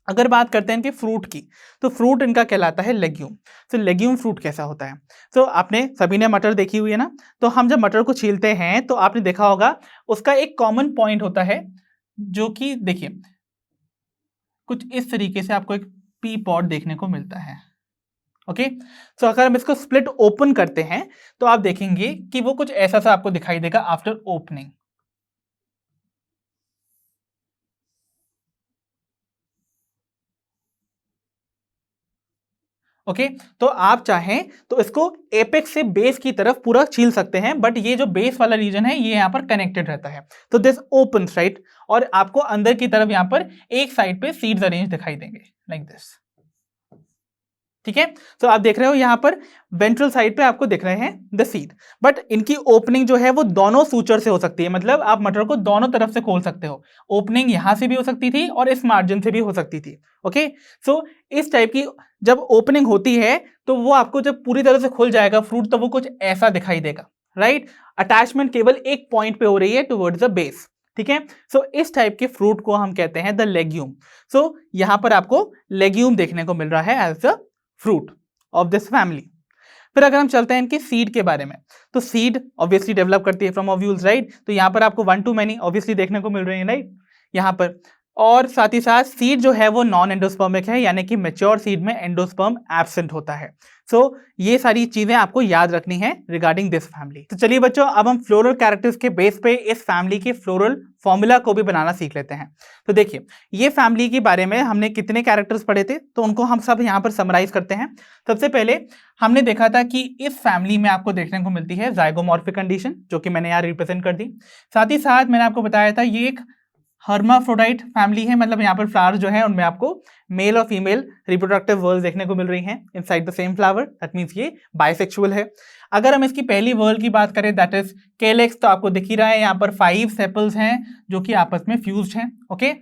अगर बात करते हैं इनके फ्रूट की, तो फ्रूट इनका कहलाता है लेग्यूम। तो लेग्यूम फ्रूट कैसा होता है, तो आपने सभी ने मटर देखी हुई है ना, तो हम जब मटर को छीलते हैं तो आपने देखा होगा उसका एक कॉमन पॉइंट होता है, जो कि देखिए कुछ इस तरीके से आपको एक पी पॉट देखने को मिलता है। ओके, तो अगर हम इसको स्प्लिट ओपन करते हैं तो आप देखेंगे कि वो कुछ ऐसा सा आपको दिखाई देगा आफ्टर ओपनिंग। ओके तो आप चाहें तो इसको एपेक्स से बेस की तरफ पूरा छील सकते हैं, बट ये जो बेस वाला रीजन है ये यहाँ पर कनेक्टेड रहता है, तो दिस ओपन राइट, और आपको अंदर की तरफ यहाँ पर एक साइड पे सीड्स अरेंज दिखाई देंगे लाइक दिस, ठीक है। तो आप देख रहे हो यहाँ पर वेंट्रल साइड पे आपको दिख रहे हैं द सीड, बट इनकी ओपनिंग जो है वो दोनों सूचर से हो सकती है, मतलब आप मटर को दोनों तरफ से खोल सकते हो। ओपनिंग यहां से भी हो सकती थी और इस मार्जिन से भी हो सकती थी। ओके सो इस टाइप की जब ओपनिंग होती है तो वो आपको जब पूरी तरह से खुल जाएगा फ्रूट तो वो कुछ ऐसा दिखाई देगा, राइट। अटैचमेंट केवल एक पॉइंट पे हो रही है टुवर्ड्स द बेस, ठीक है। सो इस टाइप के फ्रूट को हम कहते हैं द लेग्यूम। सो यहां पर आपको लेग्यूम देखने को मिल रहा है as the fruit of this family. फिर अगर हम चलते हैं इनके सीड के बारे में, तो सीड ऑब्वियसली डेवलप करती है फ्रॉम ओव्यूल्स, राइट। तो यहाँ पर आपको 1 to many ऑब्वियसली देखने को मिल रहे हैं, राइट, यहाँ पर। और साथ ही साथ सीड जो है वो नॉन एंडोस्पर्मिक है, यानी कि मैच्योर सीड में एंडोस्पर्म एब्सेंट होता है। सो ये सारी चीजें आपको याद रखनी है रिगार्डिंग दिस फैमिली। तो चलिए बच्चों, अब हम फ्लोरल कैरेक्टर्स के बेस पे इस फैमिली के फ्लोरल फॉर्मूला को भी बनाना सीख लेते हैं। तो देखिए, ये फैमिली के बारे में हमने कितने कैरेक्टर्स पढ़े थे, तो उनको हम सब यहाँ पर समराइज करते हैं। सबसे पहले हमने देखा था कि इस फैमिली में आपको देखने को मिलती है जाइगोमॉर्फिक कंडीशन, जो कि मैंने यहाँ रिप्रेजेंट कर दी। साथ ही साथ मैंने आपको बताया था ये एक हर्माफ्रोडाइट फैमिली है, मतलब यहाँ पर फ्लावर जो है उनमें आपको मेल और फीमेल रिप्रोडक्टिव वर्ल्स देखने को मिल रही हैं inside the same flower, that means ये बाइसेक्सुअल है। अगर हम इसकी पहली वर्ल की बात करें दैट इज केलेक्स, तो आपको दिख ही रहा है यहाँ पर 5 सेपल्स हैं जो कि आपस में फ्यूज्ड हैं। ओके,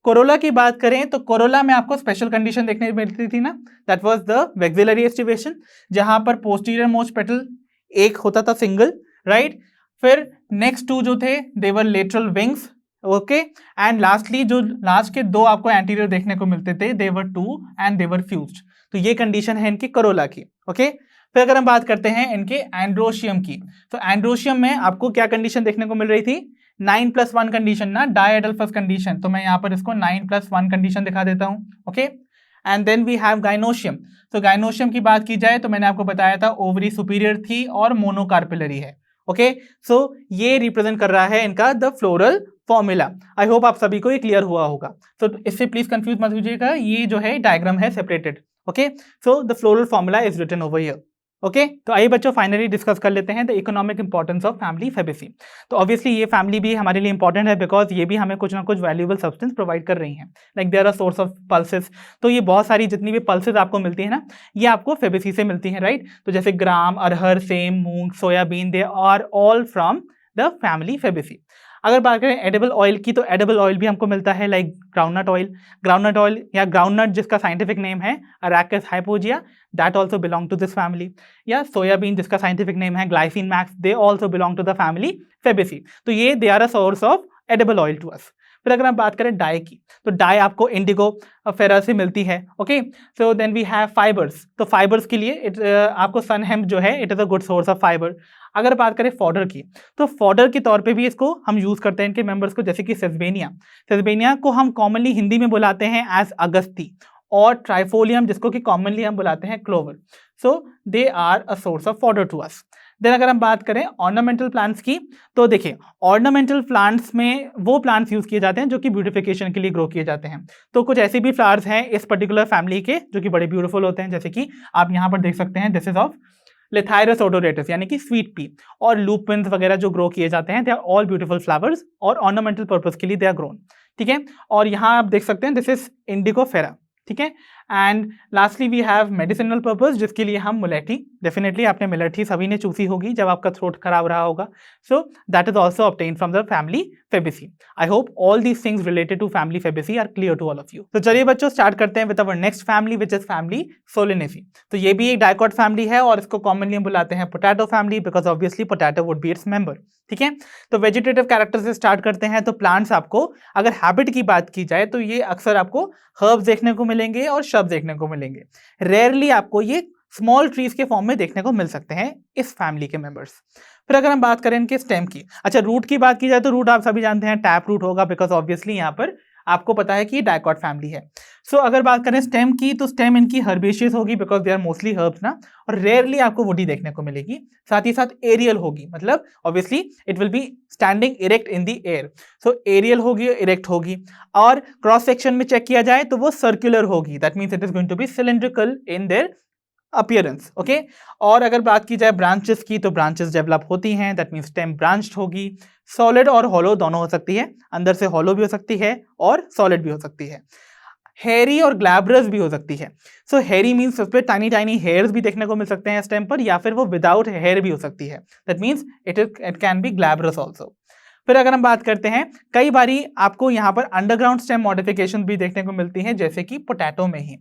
कोरोला की बात करें तो कोरोला में आपको स्पेशल कंडीशन देखने को मिलती थी ना, that was the vexillary aestivation, जहां पर पोस्टीरियर मोस्ट पेटल एक होता था सिंगल, राइट। फिर नेक्स्ट 2 जो थे their lateral wings, okay, and lastly जो लास्ट के 2 आपको एंटीरियर देखने को मिलते थे देवर 2 एंड देवर फ्यूज्ड। तो ये कंडीशन है इनकी कोरोला की। ओके, फिर अगर हम बात करते हैं इनके एंड्रोशियम की, तो एंड्रोशियम में आपको क्या कंडीशन देखने को मिल रही थी, 9+1 कंडीशन ना, डायएडल्फस कंडीशन। तो मैं यहाँ पर इसको 9+1 कंडीशन दिखा देता हूँ। Okay, and then we have gynoecium. तो गाइनोशियम की बात की जाए तो मैंने आपको बताया था ओवरी सुपीरियर थी और मोनोकार्पिलरी है। ओके, सो ये रिप्रेजेंट कर रहा है इनका the floral formula. I hope आप सभी को ये क्लियर हुआ होगा। तो इससे प्लीज कंफ्यूज मत कीजिएगा, ये जो है डायग्राम है separated. Okay, so the floral formula is written over here. Okay, तो आइए बच्चों फाइनली डिस्कस कर लेते हैं the economic importance of family Fabaceae. तो ऑब्वियसली ये फैमिली भी हमारे लिए इंपॉर्टेंट है बिकॉज ये भी हमें कुछ ना कुछ वैल्यूएबल सब्सटेंस प्रोवाइड कर रही हैं, like there are source of pulses. तो ये बहुत सारी जितनी भी पल्सेस आपको मिलती है ना, ये आपको फेबेसी से मिलती है, राइट। तो जैसे ग्राम, अरहर, सेम, मूंग, soybean, they are all from the family Fabaceae. अगर बात करें एडिबल ऑयल की, तो एडिबल ऑयल भी हमको मिलता है like groundnut oil. Groundnut oil या ग्राउंडनट जिसका साइंटिफिक नेम है Arachis hypogaea, that also belong to this family. या सोयाबीन जिसका साइंटिफिक नेम है Glycine max, they also belong to the family Fabaceae. तो ये they are a source of edible oil to us. फिर अगर हम बात करें डाई की, तो डाई आपको इंडिगो फेरा से मिलती है। Okay, so then we have fibres. तो फाइबर्स के लिए आपको सन हेम्प जो है it is a good source of fibre. अगर बात करें फॉडर की, तो फॉडर के तौर पे भी इसको हम यूज करते हैं इनके मेंबर्स को, जैसे कि सेसबेनिया। सेसबेनिया को हम कॉमनली हिंदी में बुलाते हैं एज अगस्ती, और ट्राइफोलियम जिसको कि कॉमनली हम बुलाते हैं clover. So they are a source of fodder to us. Then अगर हम बात करें ऑर्नामेंटल प्लांट्स की, तो देखिए ऑर्नामेंटल प्लांट्स में वो प्लांट्स यूज किए जाते हैं जो कि ब्यूटिफिकेशन के लिए ग्रो किए जाते हैं। तो कुछ ऐसे भी फ्लावर्स हैं इस पर्टिकुलर फैमिली के जो कि बड़े ब्यूटीफुल होते हैं, जैसे कि आप यहाँ पर देख सकते हैं दिस इज ऑफ लेथाइरस ओडोरेटस, यानी कि स्वीट पी, और लूपिन्स वगैरह जो ग्रो किए जाते हैं they are all beautiful flowers और ऑर्नामेंटल पर्पस के लिए दे आर ग्रोन, ठीक है। और यहाँ आप देख सकते हैं दिस इज इंडिगो फेरा, ठीक है। And lastly we have medicinal purpose, जिसके लिए हम मुलेठी, डेफिनेटली आपने मुलेठी सभी ने चूसी होगी जब आपका थ्रोट खराब रहा होगा। So that is also obtain from the family Fabaceae. I hope all these things related to family Fabaceae are clear to all of you. तो चलिए बच्चों स्टार्ट करते हैं with our next family which is family Solanaceae. तो ये भी एक dicot family है और इसको कॉमनली हम बुलाते हैं potato family because obviously potato would be its member, ठीक है। तो वेजिटेटिव कैरेक्टर से स्टार्ट करते हैं। तो प्लांट्स आपको अगर हैबिट की बात की जाए तो ये अक्सर आपको हर्ब्स देखने को मिलेंगे और शब्द देखने को मिलेंगे। रेयरली आपको ये स्मॉल ट्रीज के फॉर्म में देखने को मिल सकते हैं इस फैमिली के मेंबर्स। फिर अगर हम बात करें इनके स्टेम की, अच्छा रूट की बात की जाए तो रूट आप सभी जानते हैं टैप रूट होगा बिकॉज ऑब्वियसली यहाँ पर आपको पता है कि ये डाइकॉट फैमिली है। सो अगर बात करें स्टेम की, तो स्टेम इनकी हर्बेशियस होगी because they are mostly herbs ना, और रेयरली आपको वुडी देखने को मिलेगी। साथ ही साथ एरियल होगी, मतलब obviously it will be standing erect in the air. So aerial होगी, इरेक्ट होगी। और क्रॉस सेक्शन में चेक किया जाए तो वो सर्कुलर होगी, that means it is going to be cylindrical in their appearance, okay. और अगर बात की जाए ब्रांचेस की, तो ब्रांचेस डेवलप होती हैं, दैट मीन्स स्टेम ब्रांच्ड होगी। सॉलिड और हॉलो दोनों हो सकती है, अंदर से हॉलो भी हो सकती है और सॉलिड भी हो सकती है। हेयरी और ग्लैब्रस भी हो सकती है। सो हेयरी मीन्स उस पर टाइनी टाइनी हेयर्स भी देखने को मिल सकते हैं स्टेम पर, या फिर वो विदाउट हेयर भी हो सकती है, that means it can be glabrous also. फिर अगर हम बात करते हैं, कई बारी आपको यहाँ पर अंडरग्राउंड स्टेम मॉडिफिकेशन भी देखने को मिलती हैं, जैसे कि पोटैटो में ही।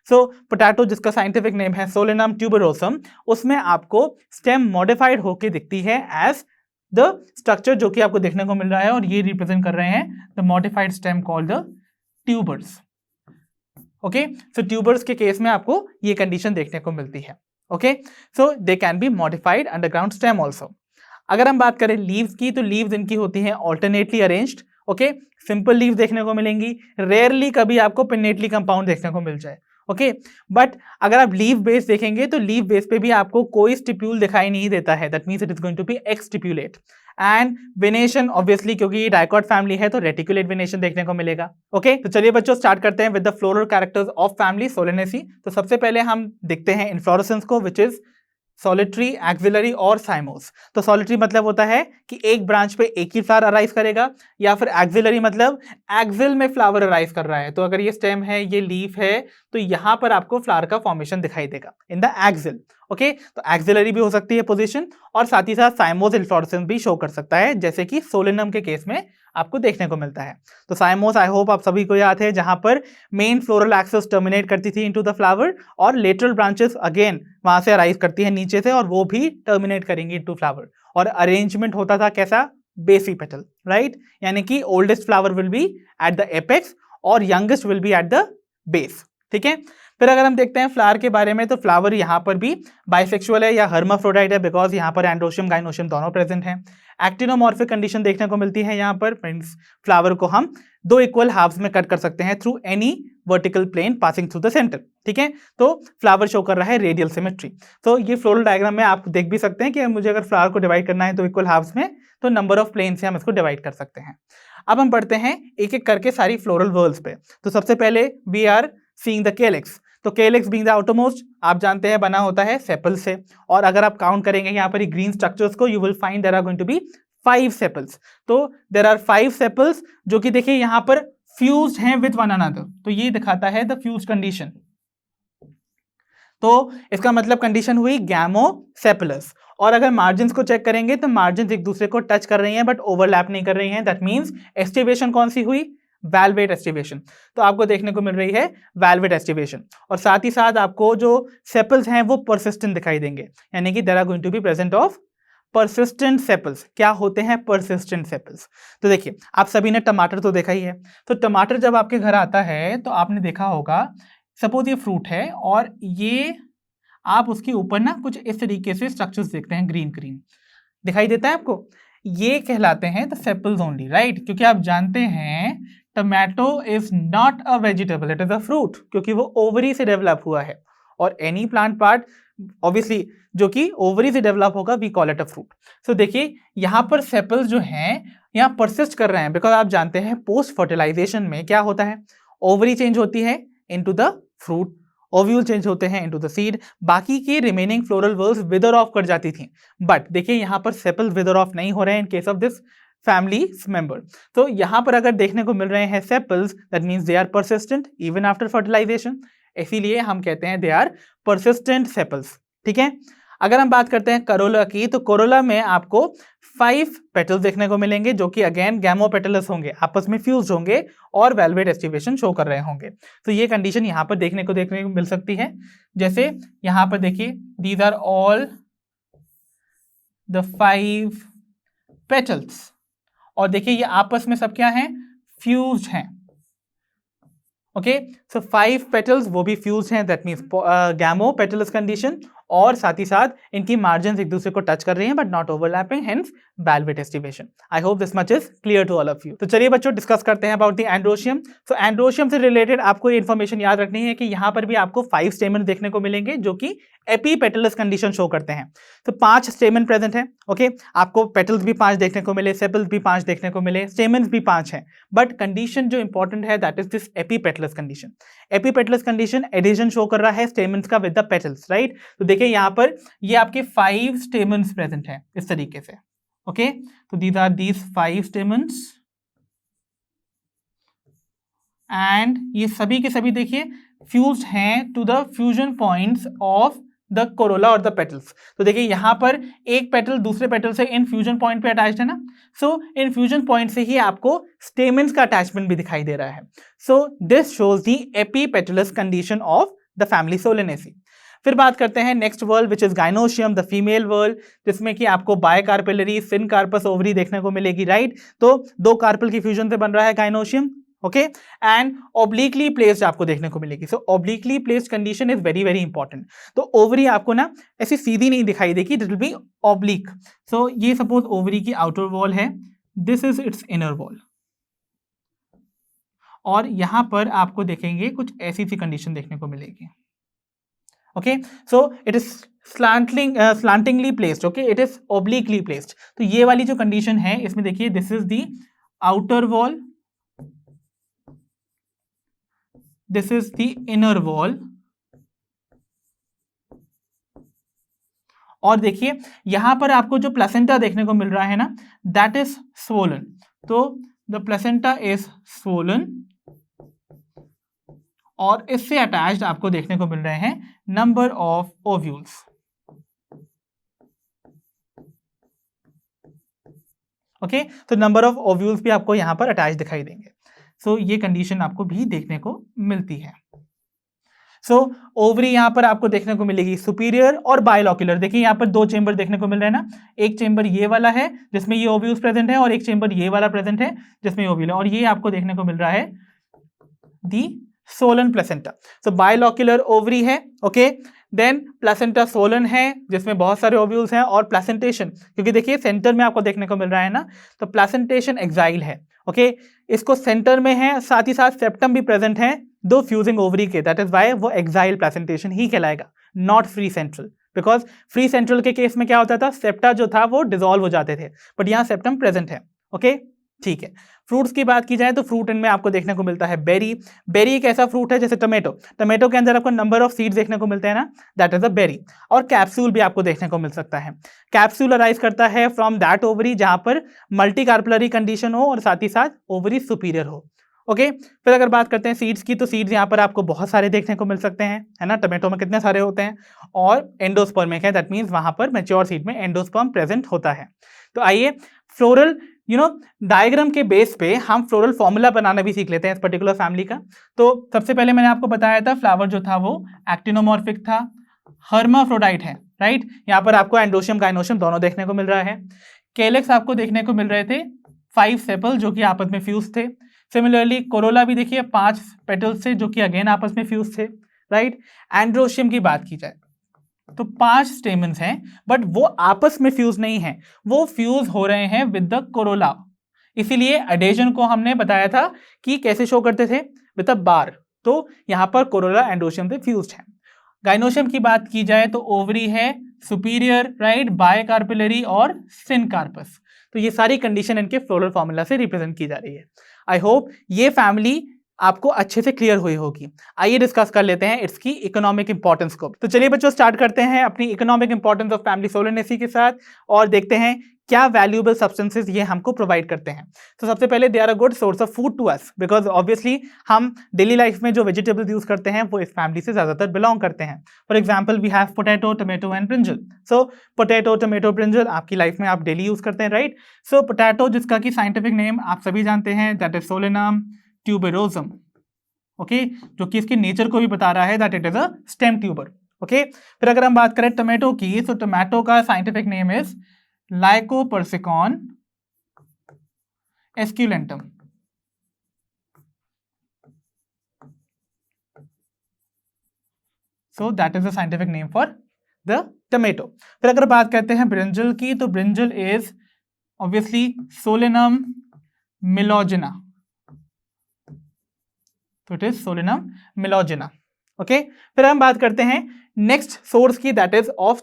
सो पोटैटो जिसका साइंटिफिक नेम है सोलेनम ट्यूबरोसम, उसमें आपको स्टेम मॉडिफाइड होकर दिखती है एज द स्ट्रक्चर जो कि आपको देखने को मिल रहा है, और ये रिप्रेजेंट कर रहे हैं the modified stem called the tubers, okay. So tubers के केस में आपको ये कंडीशन देखने को मिलती है, okay. So they can be modified underground stem also. अगर हम बात करें लीव्स की, तो लीव्स इनकी होती हैं alternately arranged, okay. Simple leaves देखने को मिलेंगी, रेयरली कभी आपको पिन्नेटली कंपाउंड देखने को मिल जाए, ओके। बट अगर आप लीव बेस देखेंगे, तो लीव बेस पे भी आपको कोई स्टिप्यूल दिखाई नहीं देता है, that means it is going to be exstipulate. And venation obviously, क्योंकि ये डाइकॉट फैमिली है, तो रेटिकुलेट वेनेशन देखने को मिलेगा, ओके। तो चलिए बच्चों स्टार्ट करते हैं with the floral characters of family Solanaceae. तो सबसे पहले हम देखते हैं इन्फ्लोरेसेंस को, विच इज सॉलिटरी, एक्सिलरी और साइमोस। तो सॉलिटरी मतलब होता है कि एक ब्रांच पे एक ही फ्लावर अराइज करेगा, या फिर एक्सिलरी मतलब एक्सिल में फ्लावर अराइज कर रहा है। तो अगर ये स्टेम है, ये लीफ है, तो यहां पर आपको फ्लावर का फॉर्मेशन दिखाई देगा इन द एक्सिल, ओके। तो एक्सिलरी भी हो सकती है पोजीशन, और साथ ही साथ साइमोस इन्फ्लोरेसेंस भी शो कर सकता है, जैसे कि सोलेनम के केस में आपको देखने को मिलता है। तो साइमोस आई होप आप सभी को याद है, जहां पर मेन फ्लोरल एक्सिस टर्मिनेट करती थी इनटू द फ्लावर, और लेटरल ब्रांचेस अगेन वहां से अराइज करती है नीचे से, और वो भी टर्मिनेट करेंगी इनटू फ्लावर। और अरेंजमेंट होता था कैसा, बेसी पेटल, राइट। यानी कि oldest flower will be at the apex और youngest will be at the base, ठीक है। फिर अगर हम देखते हैं फ्लावर के बारे में, तो फ्लावर यहाँ पर भी बाइसेक्सुअल है या हर्माफ्रोडाइट है, बिकॉज यहाँ पर एंड्रोशियम गाइनोशियम दोनों प्रेजेंट हैं। एक्टिनोमॉर्फिक कंडीशन देखने को मिलती है यहाँ पर, मींस फ्लावर को हम दो इक्वल हाफ्स में कट कर सकते हैं through any vertical plane passing through the centre, ठीक है। तो फ्लावर शो कर रहा है रेडियल सिमेट्री। तो ये फ्लोरल डायग्राम में आप देख भी सकते हैं कि मुझे अगर फ्लावर को डिवाइड करना है तो इक्वल हाफ्स में, तो नंबर ऑफ प्लेन से हम इसको डिवाइड कर सकते हैं। अब हम पढ़ते हैं एक एक करके सारी फ्लोरल वर्ल्स पे। तो सबसे पहले we are seeing the calyx. तो केलेक्स बीइंग द आउटरमोस्ट, आप जानते हैं बना होता है सेपल्स से, और अगर आप काउंट करेंगे यहाँ पर ग्रीन स्ट्रक्चर्स को, you will find there are going to be 5 sepals. तो देयर आर 5 सेपल्स, जो कि देखिए यहाँ पर फ्यूज्ड हैं विद वन अनदर, तो ये दिखाता है द फ्यूज कंडीशन। तो इसका मतलब कंडीशन हुई गैमोसेपलस। और अगर मार्जिन्स को चेक करेंगे, तो मार्जिन्स एक दूसरे को टच कर रही हैं बट ओवरलैप नहीं कर रही हैं, दैट मीन्स एस्टिवेशन कौन सी हुई, वैल्वेट एस्टिवेशन। तो आपको देखने को मिल रही है वैल्वेट एस्टिवेशन, और साथ ही साथ आपको जो सेपल्स हैं वो परसिस्टेंट दिखाई देंगे, यानी कि there are going to be present of persistent sepals. क्या होते हैं परसिस्टेंट सेपल्स? तो देखिए, आप सभी ने टमाटर तो देखा ही है। तो टमाटर जब आपके घर आता है, तो आपने देखा होगा, सपोज ये फ्रूट है, और ये आप उसके ऊपर ना कुछ इस तरीके से स्ट्रक्चर्स देखते हैं, ग्रीन ग्रीन दिखाई देता है आपको, ये कहलाते हैं द सेपल्स ओनली, राइट। क्योंकि आप जानते हैं tomato is not a vegetable, it is a fruit, क्योंकि वो ओवरी से डेवलप हुआ है, और एनी प्लांट पार्ट ऑब्वियसली जो कि ओवरी से डेवलप होगा, we call it a fruit. So देखिए यहाँ पर सेपल्स जो हैं यहाँ परसिस्ट कर रहे हैं, बिकॉज आप जानते हैं पोस्ट फर्टिलाइजेशन में क्या होता है, ओवरी चेंज होती है into the fruit, ovule change होते हैं इनटू द सीड, बाकी की रिमेनिंग फ्लोरल वर्ल्स विदर ऑफ कर जाती थी। बट देखिए यहाँ पर सेपल्स विदर ऑफ नहीं हो रहे हैं in case of this family member. तो यहाँ पर अगर देखने को मिल रहे हैं sepals, that means they are persistent even after fertilisation, इसीलिए हम कहते हैं दे आर परसिस्टेंट सेपल्स, ठीक है। अगर हम बात करते हैं करोला की, तो कोरोला में आपको 5 पेटल्स देखने को मिलेंगे, जो कि अगेन गैमोपेटलस होंगे, आपस में फ्यूज होंगे और वेलवेट एस्टिवेशन शो कर रहे होंगे। तो ये कंडीशन यहाँ पर देखने को मिल सकती है। जैसे यहाँ पर देखिए, these are all the 5 petals, और देखिए ये आपस में सब क्या हैं, फ्यूज हैं, ओके। सो 5 पेटल्स वो भी फ्यूज हैं, दैट मीन्स गैमोपेटलस कंडीशन, और साथ ही साथ इनकी मार्जिन एक दूसरे को टच कर रही हैं but not overlapping, hence valvate aestivation. I hope this much is clear to all of you. तो चलिए बच्चों डिस्कस करते हैं अबाउट द एंड्रोशियम। तो एंड्रोशियम से रिलेटेड आपको ये इन्फॉर्मेशन याद रखनी है कि यहाँ पर भी आपको 5 स्टेमन देखने को मिलेंगे जो कि एपीपेटलस कंडीशन शो करते हैं। तो 5 स्टेमन प्रेजेंट है। ओके, आपको पेटल्स भी 5 देखने को मिले, सेपल्स भी 5 देखने को मिले, स्टेमन्स भी 5 हैं, बट कंडीशन जो इंपॉर्टेंट है that is this epipetalous condition. Epipetalous condition adhesion show कर रहा है स्टेमन्स का विद द पेटल्स, राइट। तो देखिए यहाँ पर ये आपके 5 स्टेमन्स प्रेजेंट है इस तरीके से। ओके, तो these are these 5 stamens and ये सभी के सभी देखिए फ्यूज्ड हैं to the fusion points of the corolla और द पेटल्स। तो देखिए यहाँ पर एक पेटल दूसरे पेटल से इन फ्यूजन पॉइंट पे अटैच्ड है ना, सो इन फ्यूजन पॉइंट से ही आपको स्टेमेंस का अटैचमेंट भी दिखाई दे रहा है। So this shows the epipetalous condition of the family Solanaceae. फिर बात करते हैं next world which is gynoecium, the female world, जिसमें कि आपको बायकार्पेलरी सिनकार्पस ओवरी देखने को मिलेगी, राइट। तो 2 कार्पल की फ्यूजन से बन रहा है gynoecium. Okay, and obliquely placed आपको देखने को मिलेगी। So obliquely placed condition is very very important. तो ओवरी आपको ना ऐसी सीधी नहीं दिखाई देगी, it will be oblique. So ये सपोज ओवरी की आउटर वॉल है, this is its inner wall, और यहां पर आपको देखेंगे कुछ ऐसी सी कंडीशन देखने को मिलेगी। Okay, so it is slantingly placed, okay, it is obliquely placed. तो ये वाली जो कंडीशन है इसमें देखिए this is the outer wall, this is the inner wall, और देखिए यहां पर आपको जो प्लेसेंटा देखने को मिल रहा है ना दैट इज swollen। तो द प्लेसेंटा इज swollen और इससे अटैच्ड आपको देखने को मिल रहे हैं नंबर ऑफ ओव्यूल्स। ओके, तो नंबर ऑफ ओव्यूल्स भी आपको यहां पर अटैच दिखाई देंगे। सो ये कंडीशन आपको भी देखने को मिलती है। सो ओवरी यहां पर आपको देखने को मिलेगी सुपीरियर और बायलॉक्यूलर। देखिए यहां पर 2 चेंबर देखने को मिल रहे हैं ना, एक चेंबर ये वाला है जिसमें ये ओव्यूल्स प्रेजेंट है और एक चेंबर ये वाला प्रेजेंट है जिसमें ओव्यूल है, और ये आपको देखने को मिल रहा है दी सोलन प्लेसेंटा। सो बायलॉक्यूलर ओवरी है, ओके, देन प्लेसेंटा सोलन है जिसमें बहुत सारे ओव्यूल्स हैं, और प्लेसेंटेशन, क्योंकि देखिए सेंटर में आपको देखने को मिल रहा है ना, तो प्लेसेंटेशन एक्साइल है। ओके, इसको सेंटर में है, साथ ही साथ सेप्टम भी प्रेजेंट है 2 फ्यूजिंग ओवरी के, दैट इज वाई वो एक्साइल प्लेसेंटेशन ही कहलाएगा, not free central. Because free central के केस में क्या होता था, सेप्टा जो था वो डिसॉल्व हो जाते थे, बट यहाँ सेप्टम प्रेजेंट है। ओके, ठीक है। फ्रूट्स की बात की जाए तो फ्रूट इनमें आपको देखने को मिलता है बेरी। बेरी एक ऐसा फ्रूट है जैसे टोमेटो, टोमेटो के अंदर आपको नंबर ऑफ सीड्स देखने को मिलते हैं ना, दैट इज अ बेरी। और कैप्सूल भी आपको देखने को मिल सकता है। कैप्सूल अराइज करता है फ्रॉम दैट ओवरी जहां पर मल्टी कार्पलरी कंडीशन हो और साथ ही साथ ओवरी सुपीरियर हो। ओके, फिर अगर बात करते हैं सीड्स की, तो सीड्स यहाँ पर आपको बहुत सारे देखने को मिल सकते हैं, है ना। टोमेटो में कितने सारे होते हैं, और एंडोस्पर्मिक है, दैट मीन्स वहां पर मैच्योर सीड में एंडोस्पर्म प्रेजेंट होता है। तो आइए फ्लोरल डायग्राम के बेस पे हम फ्लोरल फॉर्मूला बनाना भी सीख लेते हैं इस पर्टिकुलर फैमिली का। तो सबसे पहले मैंने आपको बताया था फ्लावर जो था वो एक्टिनोमॉर्फिक था, हर्माफ्रोडाइट है, राइट। यहाँ पर आपको एंडोशियम गाइनोशियम दोनों देखने को मिल रहा है। केलेक्स आपको देखने को मिल रहे थे 5 सेपल जो कि आपस में फ्यूज थे। सिमिलरली कोरोला भी देखिए 5 पेटल्स थे जो कि अगेन आपस में फ्यूज थे, राइट। एंड्रोशियम की बात की जाए तो 5 स्टेमन्स हैं, बट वो आपस में फ्यूज नहीं है, वो फ्यूज हो रहे हैं विद द कोरोला। इसीलिए एडेशन को हमने बताया था कि कैसे शो करते थे, विद अ बार। तो यहां पर कोरोला एंडोशियम से फ्यूज्ड है। गाइनोशियम की बात की जाए तो ओवरी है सुपीरियर, राइट, बायकार्पिलरी और सिनकार्पस। तो ये सारी कंडीशन इनके फ्लोरल फॉर्मूला से रिप्रेजेंट की जा रही है। आई होप ये फैमिली आपको अच्छे से क्लियर हुई होगी। आइए डिस्कस कर लेते हैं इसकी इकोनॉमिक इंपॉर्टेंस को। तो चलिए बच्चों स्टार्ट करते हैं अपनी economic importance of family Solanaceae के साथ, और देखते हैं क्या वैल्यूएबल सब्सटेंसेस ये हमको प्रोवाइड करते हैं। तो सबसे पहले they are a good source of food to us, because obviously हम डेली लाइफ में जो वेजिटेबल्स यूज करते हैं वो इस फैमिली से ज्यादातर बिलोंग करते हैं। For example we have potato, tomato and brinjal. So potato, tomato, brinjal आपकी लाइफ में आप डेली यूज करते हैं, राइट। सो पोटैटो जिसका कि साइंटिफिक नेम आप सभी जानते हैं, that is Solanum tuberosum, okay, जो कि इसके नेचर को भी बता रहा है that it is a stem tuber. Okay, फिर अगर हम बात करें टोमेटो की, तो टोमेटो का scientific name is lycopersicon esculentum. So that is the scientific name for the tomato. फिर अगर बात करते हैं ब्रिंजल की, तो brinjal is obviously solanum melongena, तो it is solanum melongena. Okay, फिर हम बात करते हैं नेक्स्ट सोर्स की, दैट इज ऑफ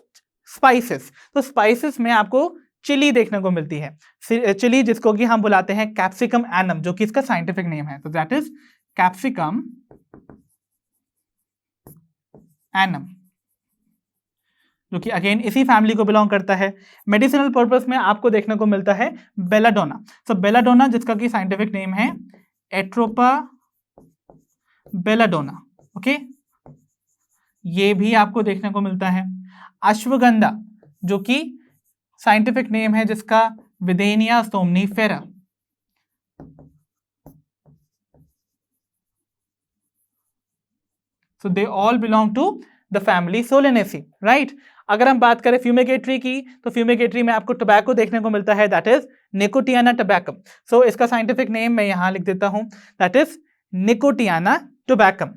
स्पाइसेस। तो स्पाइसेस में आपको चिली देखने को मिलती है, चिली जिसको कि हम बुलाते हैं कैप्सिकम एनम, जो कि इसका साइंटिफिक नेम है, तो दैट इज कैप्सिकम एनम, जो कि अगेन इसी फैमिली को बिलोंग करता है। मेडिसिनल पर्पस में आपको देखने को मिलता है बेलाडोना। सो बेलाडोना जिसका कि साइंटिफिक नेम है एट्रोपा बेलाडोना। ओके, ये भी आपको देखने को मिलता है। अश्वगंधा जो कि साइंटिफिक नेम है जिसका withania somnifera. So they all belong to the family solanaceae, right. अगर हम बात करें फ्यूमिगेटरी की, तो फ्यूमिगेटरी में आपको टोबैको देखने को मिलता है, दैट इज निकोटियाना टोबैकम। सो इसका साइंटिफिक नेम मैं यहां लिख देता हूं, दैट इज निकोटियाना टोबैकम।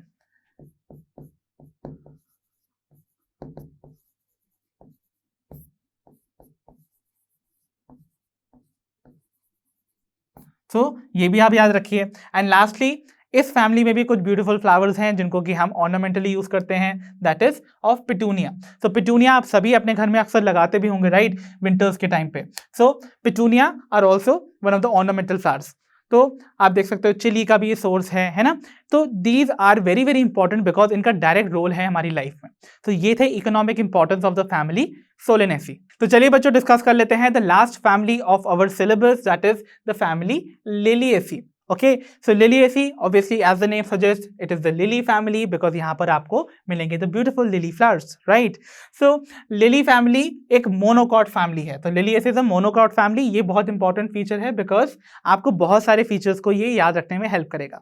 सो ये भी आप याद रखिए। एंड लास्टली इस फैमिली में भी कुछ ब्यूटीफुल फ्लावर्स हैं जिनको कि हम ऑर्नामेंटली यूज करते हैं, that is of petunia. So petunia आप सभी अपने घर में अक्सर लगाते भी होंगे, राइट, विंटर्स के टाइम पे। So petunia are also one of the ornamental flowers. तो आप देख सकते हो चिली का भी ये सोर्स है ना। तो these are very very important because इनका डायरेक्ट रोल है हमारी लाइफ में। तो ये थे economic importance of the family Solanaceae. तो चलिए बच्चों डिस्कस कर लेते हैं the last family of our syllabus, that is the family Liliaceae. Okay, so Liliaceae obviously as the name suggest it is the lily family because यहाँ पर आपको मिलेंगे the beautiful lily flowers, right. So lily family एक monocot family है। तो Liliaceae is a monocot family. ये बहुत important feature है बिकॉज आपको बहुत सारे फीचर्स को ये याद रखने में हेल्प करेगा।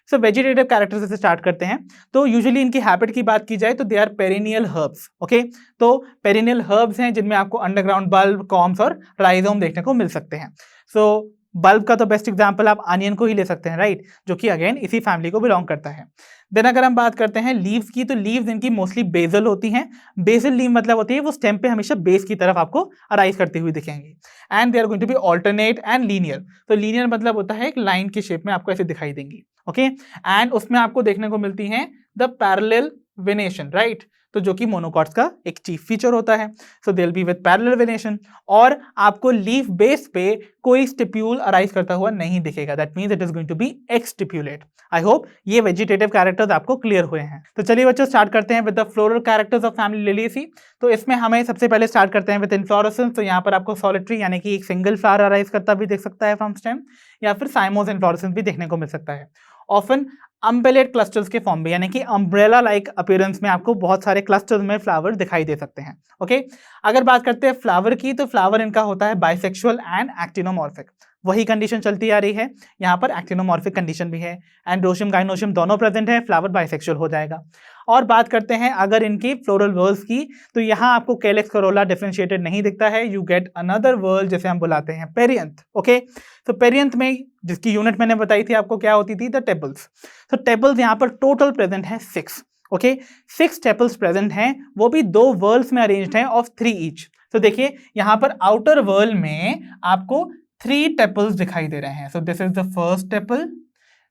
सो वेजिटेटिव कैरेक्टर्स से स्टार्ट करते हैं। तो यूजुअली इनकी हैबिट की बात की जाए तो they are perennial herbs. Okay, तो पेरिनियल हर्ब्स हैं जिनमें आपको अंडरग्राउंड बल्ब, कॉम्स और राइजोम देखने को मिल सकते हैं। सो बल्ब का तो बेस्ट एग्जांपल आप अनियन को ही ले सकते हैं, राइट, जो कि अगेन इसी फैमिली को बिलोंग करता है। देन अगर हम बात करते हैं लीव्स की, तो लीव्स इनकी मोस्टली बेसल होती हैं। बेसल लीव मतलब होती है वो स्टेम पे हमेशा बेस की तरफ आपको अराइज करती हुई दिखेंगी। And they are going to be alternate and linear. तो लीनियर मतलब होता है एक लाइन की शेप में आपको ऐसे दिखाई देंगी। ओके, एंड उसमें आपको देखने को मिलती हैं द पैरेलल वेनेशन, राइट, तो जो कि मोनोकॉट्स का एक चीफ फीचर होता है। So they will be with parallel venation, और आपको लीफ बेस पे कोई स्टिप्यूल अराइज करता हुआ नहीं दिखेगा, that means it is going to be exstipulate. I hope ये वेजिटेटिव कैरेक्टर्स आपको क्लियर हुए हैं। तो चलिए बच्चों स्टार्ट करते हैं with the floral characters of family liliaceae. तो इसमें हमें सबसे पहले स्टार्ट करते हैं विद इन्फ्लोरेसेंस। तो यहाँ पर आपको सॉलिटरी यानी कि एक सिंगल फ्लावर अराइज करता भी देख सकता है फ्रॉम स्टेम, या फिर साइमोस इन्फ्लोरेसेंस भी देखने को मिल सकता है। ऑफन अम्बेलेट क्लस्टर्स के फॉर्म में, यानी कि अम्ब्रेला लाइक अपीयरेंस में आपको बहुत सारे क्लस्टर्स में फ्लावर दिखाई दे सकते हैं। ओके, अगर बात करते हैं फ्लावर की, तो फ्लावर इनका होता है बाइसेक्सुअल एंड एक्टिनोमॉर्फिक। वही कंडीशन चलती आ रही है, यहाँ पर एक्टिनोमॉर्फिक कंडीशन भी है। एंड्रोशियम गाइनोशियम दोनों प्रेजेंट है, फ्लावर बाइसेक्सुअल हो जाएगा। और बात करते हैं अगर इनकी फ्लोरल वर्ल्स की, तो यहाँ आपको कैलेक्स करोला डिफरेंशिएटेड नहीं दिखता है, यू गेट अनदर वर्ल्ड जिसे हम बुलाते हैं पेरियंथ। ओके, तो पेरियंथ में जिसकी यूनिट मैंने बताई थी आपको क्या होती थी, द टेपल्स। तो टेपल्स यहाँ पर टोटल प्रेजेंट है 6। ओके, 6 टेपल्स प्रेजेंट हैं, वो भी 2 वर्ल्ड्स में अरेंज्ड हैं ऑफ 3 ईच। तो देखिए यहाँ पर आउटर वर्ल्ड में आपको 3 टेपल्स दिखाई दे रहे हैं। So this is the first tepal,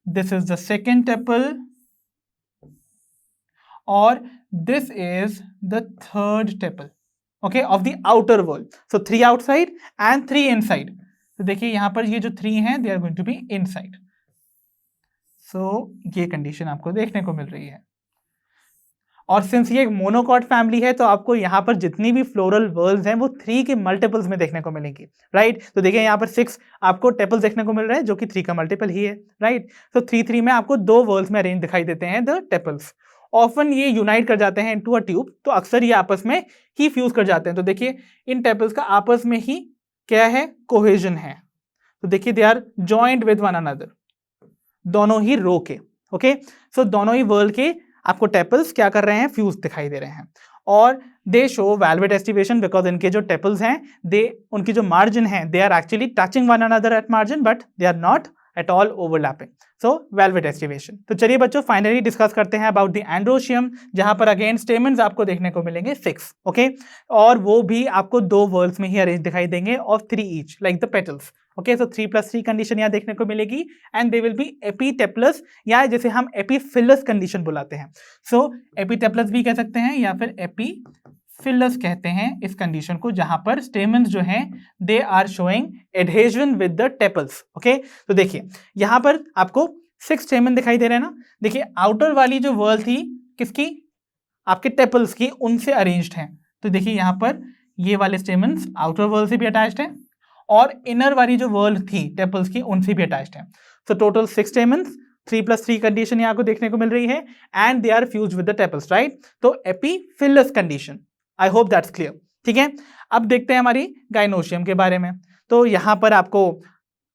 this is the second tepal, और this is the third tepal, okay, of the outer whorl. So 3 outside and 3 inside. तो देखिए यहाँ पर ये जो 3 हैं they are going to be inside. So ये condition आपको देखने को मिल रही है। और सिंस ये एक मोनोकॉट फैमिली है, तो आपको यहाँ पर जितनी भी फ्लोरल वर्ल्स हैं वो 3 के मल्टीपल्स में देखने को मिलेंगी, राइट। तो देखिए यहाँ पर 6 आपको टेपल्स देखने को मिल रहे हैं जो कि 3 का मल्टीपल ही है, राइट। तो 3 में आपको 2 वर्ल्स में अरेंज दिखाई देते हैं द टेपल्स। ऑफन ये यूनाइट कर जाते हैं इनटू अ ट्यूब, तो अक्सर ये आपस में ही फ्यूज कर जाते हैं। तो देखिए इन टेपल्स का आपस में ही क्या है, कोहेजन है। तो देखिए they are joint with one another, दोनों ही रो के। ओके, सो दोनों ही वर्ल्ड के आपको टेपल्स क्या कर रहे हैं, फ्यूज दिखाई दे रहे हैं। और they show valvate aestivation because इनके जो टेपल्स हैं, दे उनकी जो मार्जिन है, they are actually touching one another at margin, but they are not at all overlapping, so valvate aestivation. तो चलिए बच्चों फाइनली डिस्कस करते हैं अबाउट द एंड्रोशियम, जहां पर अगेन स्टेमन्स आपको देखने को मिलेंगे 6, ओके, और वो भी आपको 2 वर्ल्स में ही अरेंज दिखाई देंगे of 3 each like the petals, okay. So 3+3 condition यहाँ देखने को मिलेगी एंड दे विल बी एपीटेप्लस, या जैसे हम एपीफिलस कंडीशन बुलाते हैं। सो एपीटेप्लस भी कह सकते हैं या फिर एपीफिलस कहते हैं इस कंडीशन को, जहां पर स्टेमन्स जो हैं they are showing adhesion with the tepals, okay. तो देखिए यहां पर आपको 6 स्टेमन दिखाई दे रहे हैं ना। देखिए आउटर वाली जो वर्ल थी किसकी, आपके टेपल्स की, उनसे अरेंज्ड हैं। तो देखिए यहां पर ये वाले स्टेमन्स आउटर वर्ल से भी अटैच्ड हैं और इनर वाली जो वर्ल थी टेपल्स की उनसे भी अटैच्ड हैं। सो टोटल 6 स्टेमन्स, 3+3 कंडीशन यहाँ को देखने को मिल रही है and they are fuse with the tepals, right. तो epiphyllous condition, I hope that's clear, ठीक है। अब देखते हैं हमारी गाइनोशियम के बारे में। तो यहाँ पर आपको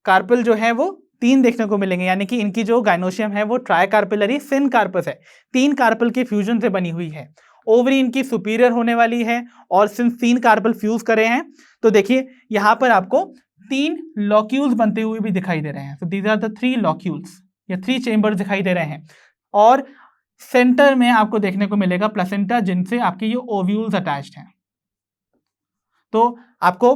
कार्पल जो है वो 3 देखने को मिलेंगे, यानी कि इनकी जो गाइनोशियम है वो ट्राइकार्पिलरी सिन कार्पस है, 3 कार्पल के फ्यूजन से बनी हुई है। ओवरी इनकी सुपीरियर होने वाली है और सिंस 3 कार्पल फ्यूज करे हैं तो देखिए यहाँ पर आपको 3 लॉक्यूल्स बनते हुए भी दिखाई दे रहे हैं। तो दीज आर द 3 लॉक्यूल्स या 3 चेंबर दिखाई दे रहे हैं और सेंटर में आपको देखने को मिलेगा प्लेसेंटा, जिनसे आपके ये ओव्यूल्स अटैच्ड हैं। तो आपको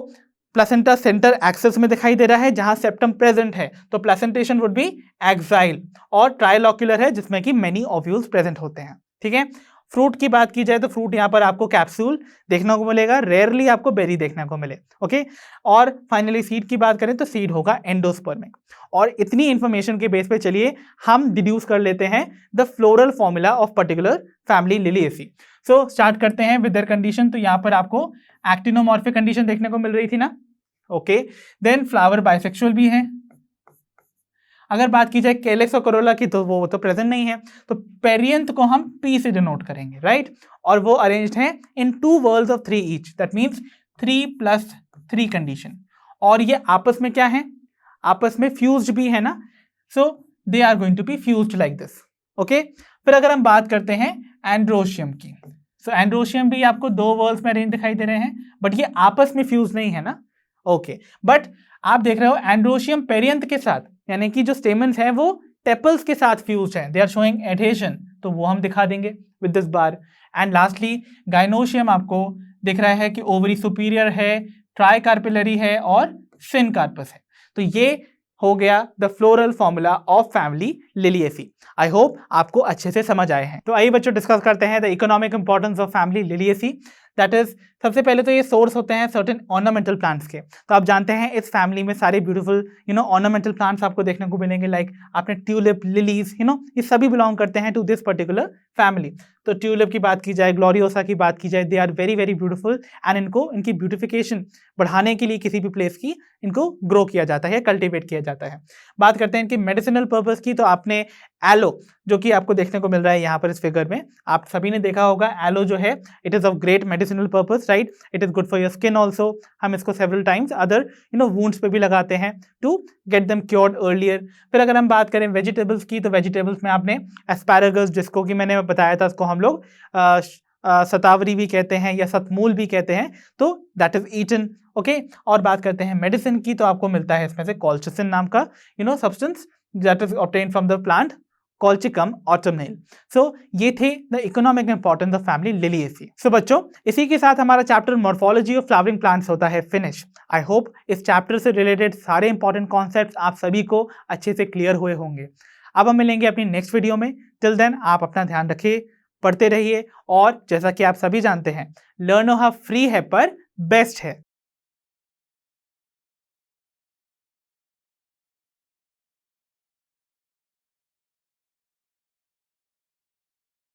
प्लेसेंटा सेंटर एक्सेस में दिखाई दे रहा है जहां सेप्टम प्रेजेंट है, तो प्लेसेंटेशन वुड बी एक्साइल, और ट्राइलॉक्यूलर है जिसमें कि मेनी ओव्यूल्स प्रेजेंट होते हैं, ठीक है। फ्रूट की बात की जाए तो फ्रूट यहाँ पर आपको कैप्सूल देखने को मिलेगा, रेयरली आपको बेरी देखने को मिले, ओके। और फाइनली सीड की बात करें तो सीड होगा एंडोस्पर्मिक। और इतनी इंफॉर्मेशन के बेस पे चलिए हम डिड्यूस कर लेते हैं the floral formula of particular family liliaceae. So start करते हैं विद देयर कंडीशन। तो यहाँ पर आपको एक्टिनोमॉर्फिक कंडीशन देखने को मिल रही थी ना, ओके। देन फ्लावर बाइसेक्सुअल भी है। अगर बात की जाए कैलेक्स और कोरोला की तो वो तो प्रेजेंट नहीं है, तो पेरियंथ को हम पी से डिनोट करेंगे, राइट। और वो अरेंज्ड है इन 2 whorls of 3 each, that means 3+3 condition. और ये आपस में क्या है, आपस में फ्यूज्ड भी है ना, so they are going to be fused like this, okay. फिर अगर हम बात करते हैं एंड्रोशियम की, सो एंड्रोशियम भी आपको 2 वर्ल्स में अरेंज दिखाई दे रहे हैं, बट ये आपस में फ्यूज नहीं है ना, ओके। बट आप देख रहे हो एंड्रोशियम पेरियंथ के साथ, यानी कि जो स्टेमन्स है वो टेपल्स के साथ फ्यूज है, दे आर शोइंग एडहेजन, तो वो हम दिखा देंगे with this bar. And lastly gynoecium आपको दिख रहा है कि ओवरी सुपीरियर है, ट्राइकार्पिलरी है और सिन कार्पस है। तो ये हो गया the floral formula of family Liliaceae. I hope आपको अच्छे से समझ आए हैं। तो आइए बच्चों डिस्कस करते हैं the economic importance of family Liliaceae. That is, सबसे पहले तो ये सोर्स होते हैं सर्टेन ऑर्नामेंटल प्लांट्स के। तो आप जानते हैं इस फैमिली में सारे ब्यूटीफुल ऑर्नामेंटल प्लांट्स आपको देखने को मिलेंगे, लाइक आपने ट्यूलिप, लिलीज, ये सभी बिलोंग करते हैं टू दिस पर्टिकुलर फैमिली। तो ट्यूलिप की बात की जाए, ग्लोरियोसा की बात की जाए, they are very very beautiful and इनको इनकी ब्यूटिफिकेशन बढ़ाने के लिए किसी भी प्लेस की इनको ग्रो किया जाता है, कल्टिवेट किया जाता है। बात करते हैं इनकी मेडिसिनल पर्पस की, तो आपने एलो जो कि आपको देखने को मिल रहा है यहाँ पर इस फिगर में, आप सभी ने देखा होगा एलो जो है it is of great medicinal purpose, right. It is good for your skin also. हम इसको सेवरल टाइम्स अदर वुंड्स पे भी लगाते हैं to get them cured earlier. फिर अगर हम बात करें वेजिटेबल्स की, तो वेजिटेबल्स में आपने एस्पैरागस, जिसको कि मैंने बताया था, उसको हम लोग सतावरी भी कहते हैं या सतमूल भी कहते हैं, तो दैट इज ईटन, ओके। और बात करते हैं मेडिसिन की, तो आपको मिलता है इसमें से कॉल्चिसिन नाम का substance that is obtained from the plant colchicum autumnale. So ये थे the economic importance of family liliaceae. So बच्चों इसी के साथ हमारा chapter morphology of flowering plants होता है फिनिश। आई होप इस चैप्टर से रिलेटेड सारे इंपॉर्टेंट कॉन्सेप्ट्स आप सभी को अच्छे से क्लियर हुए होंगे। अब हम मिलेंगे अपनी नेक्स्ट वीडियो में। टिल देन आप अपना ध्यान रखिए, पढ़ते रहिए, और जैसा कि आप सभी जानते हैं लर्नो हाउ फ्री है पर बेस्ट है।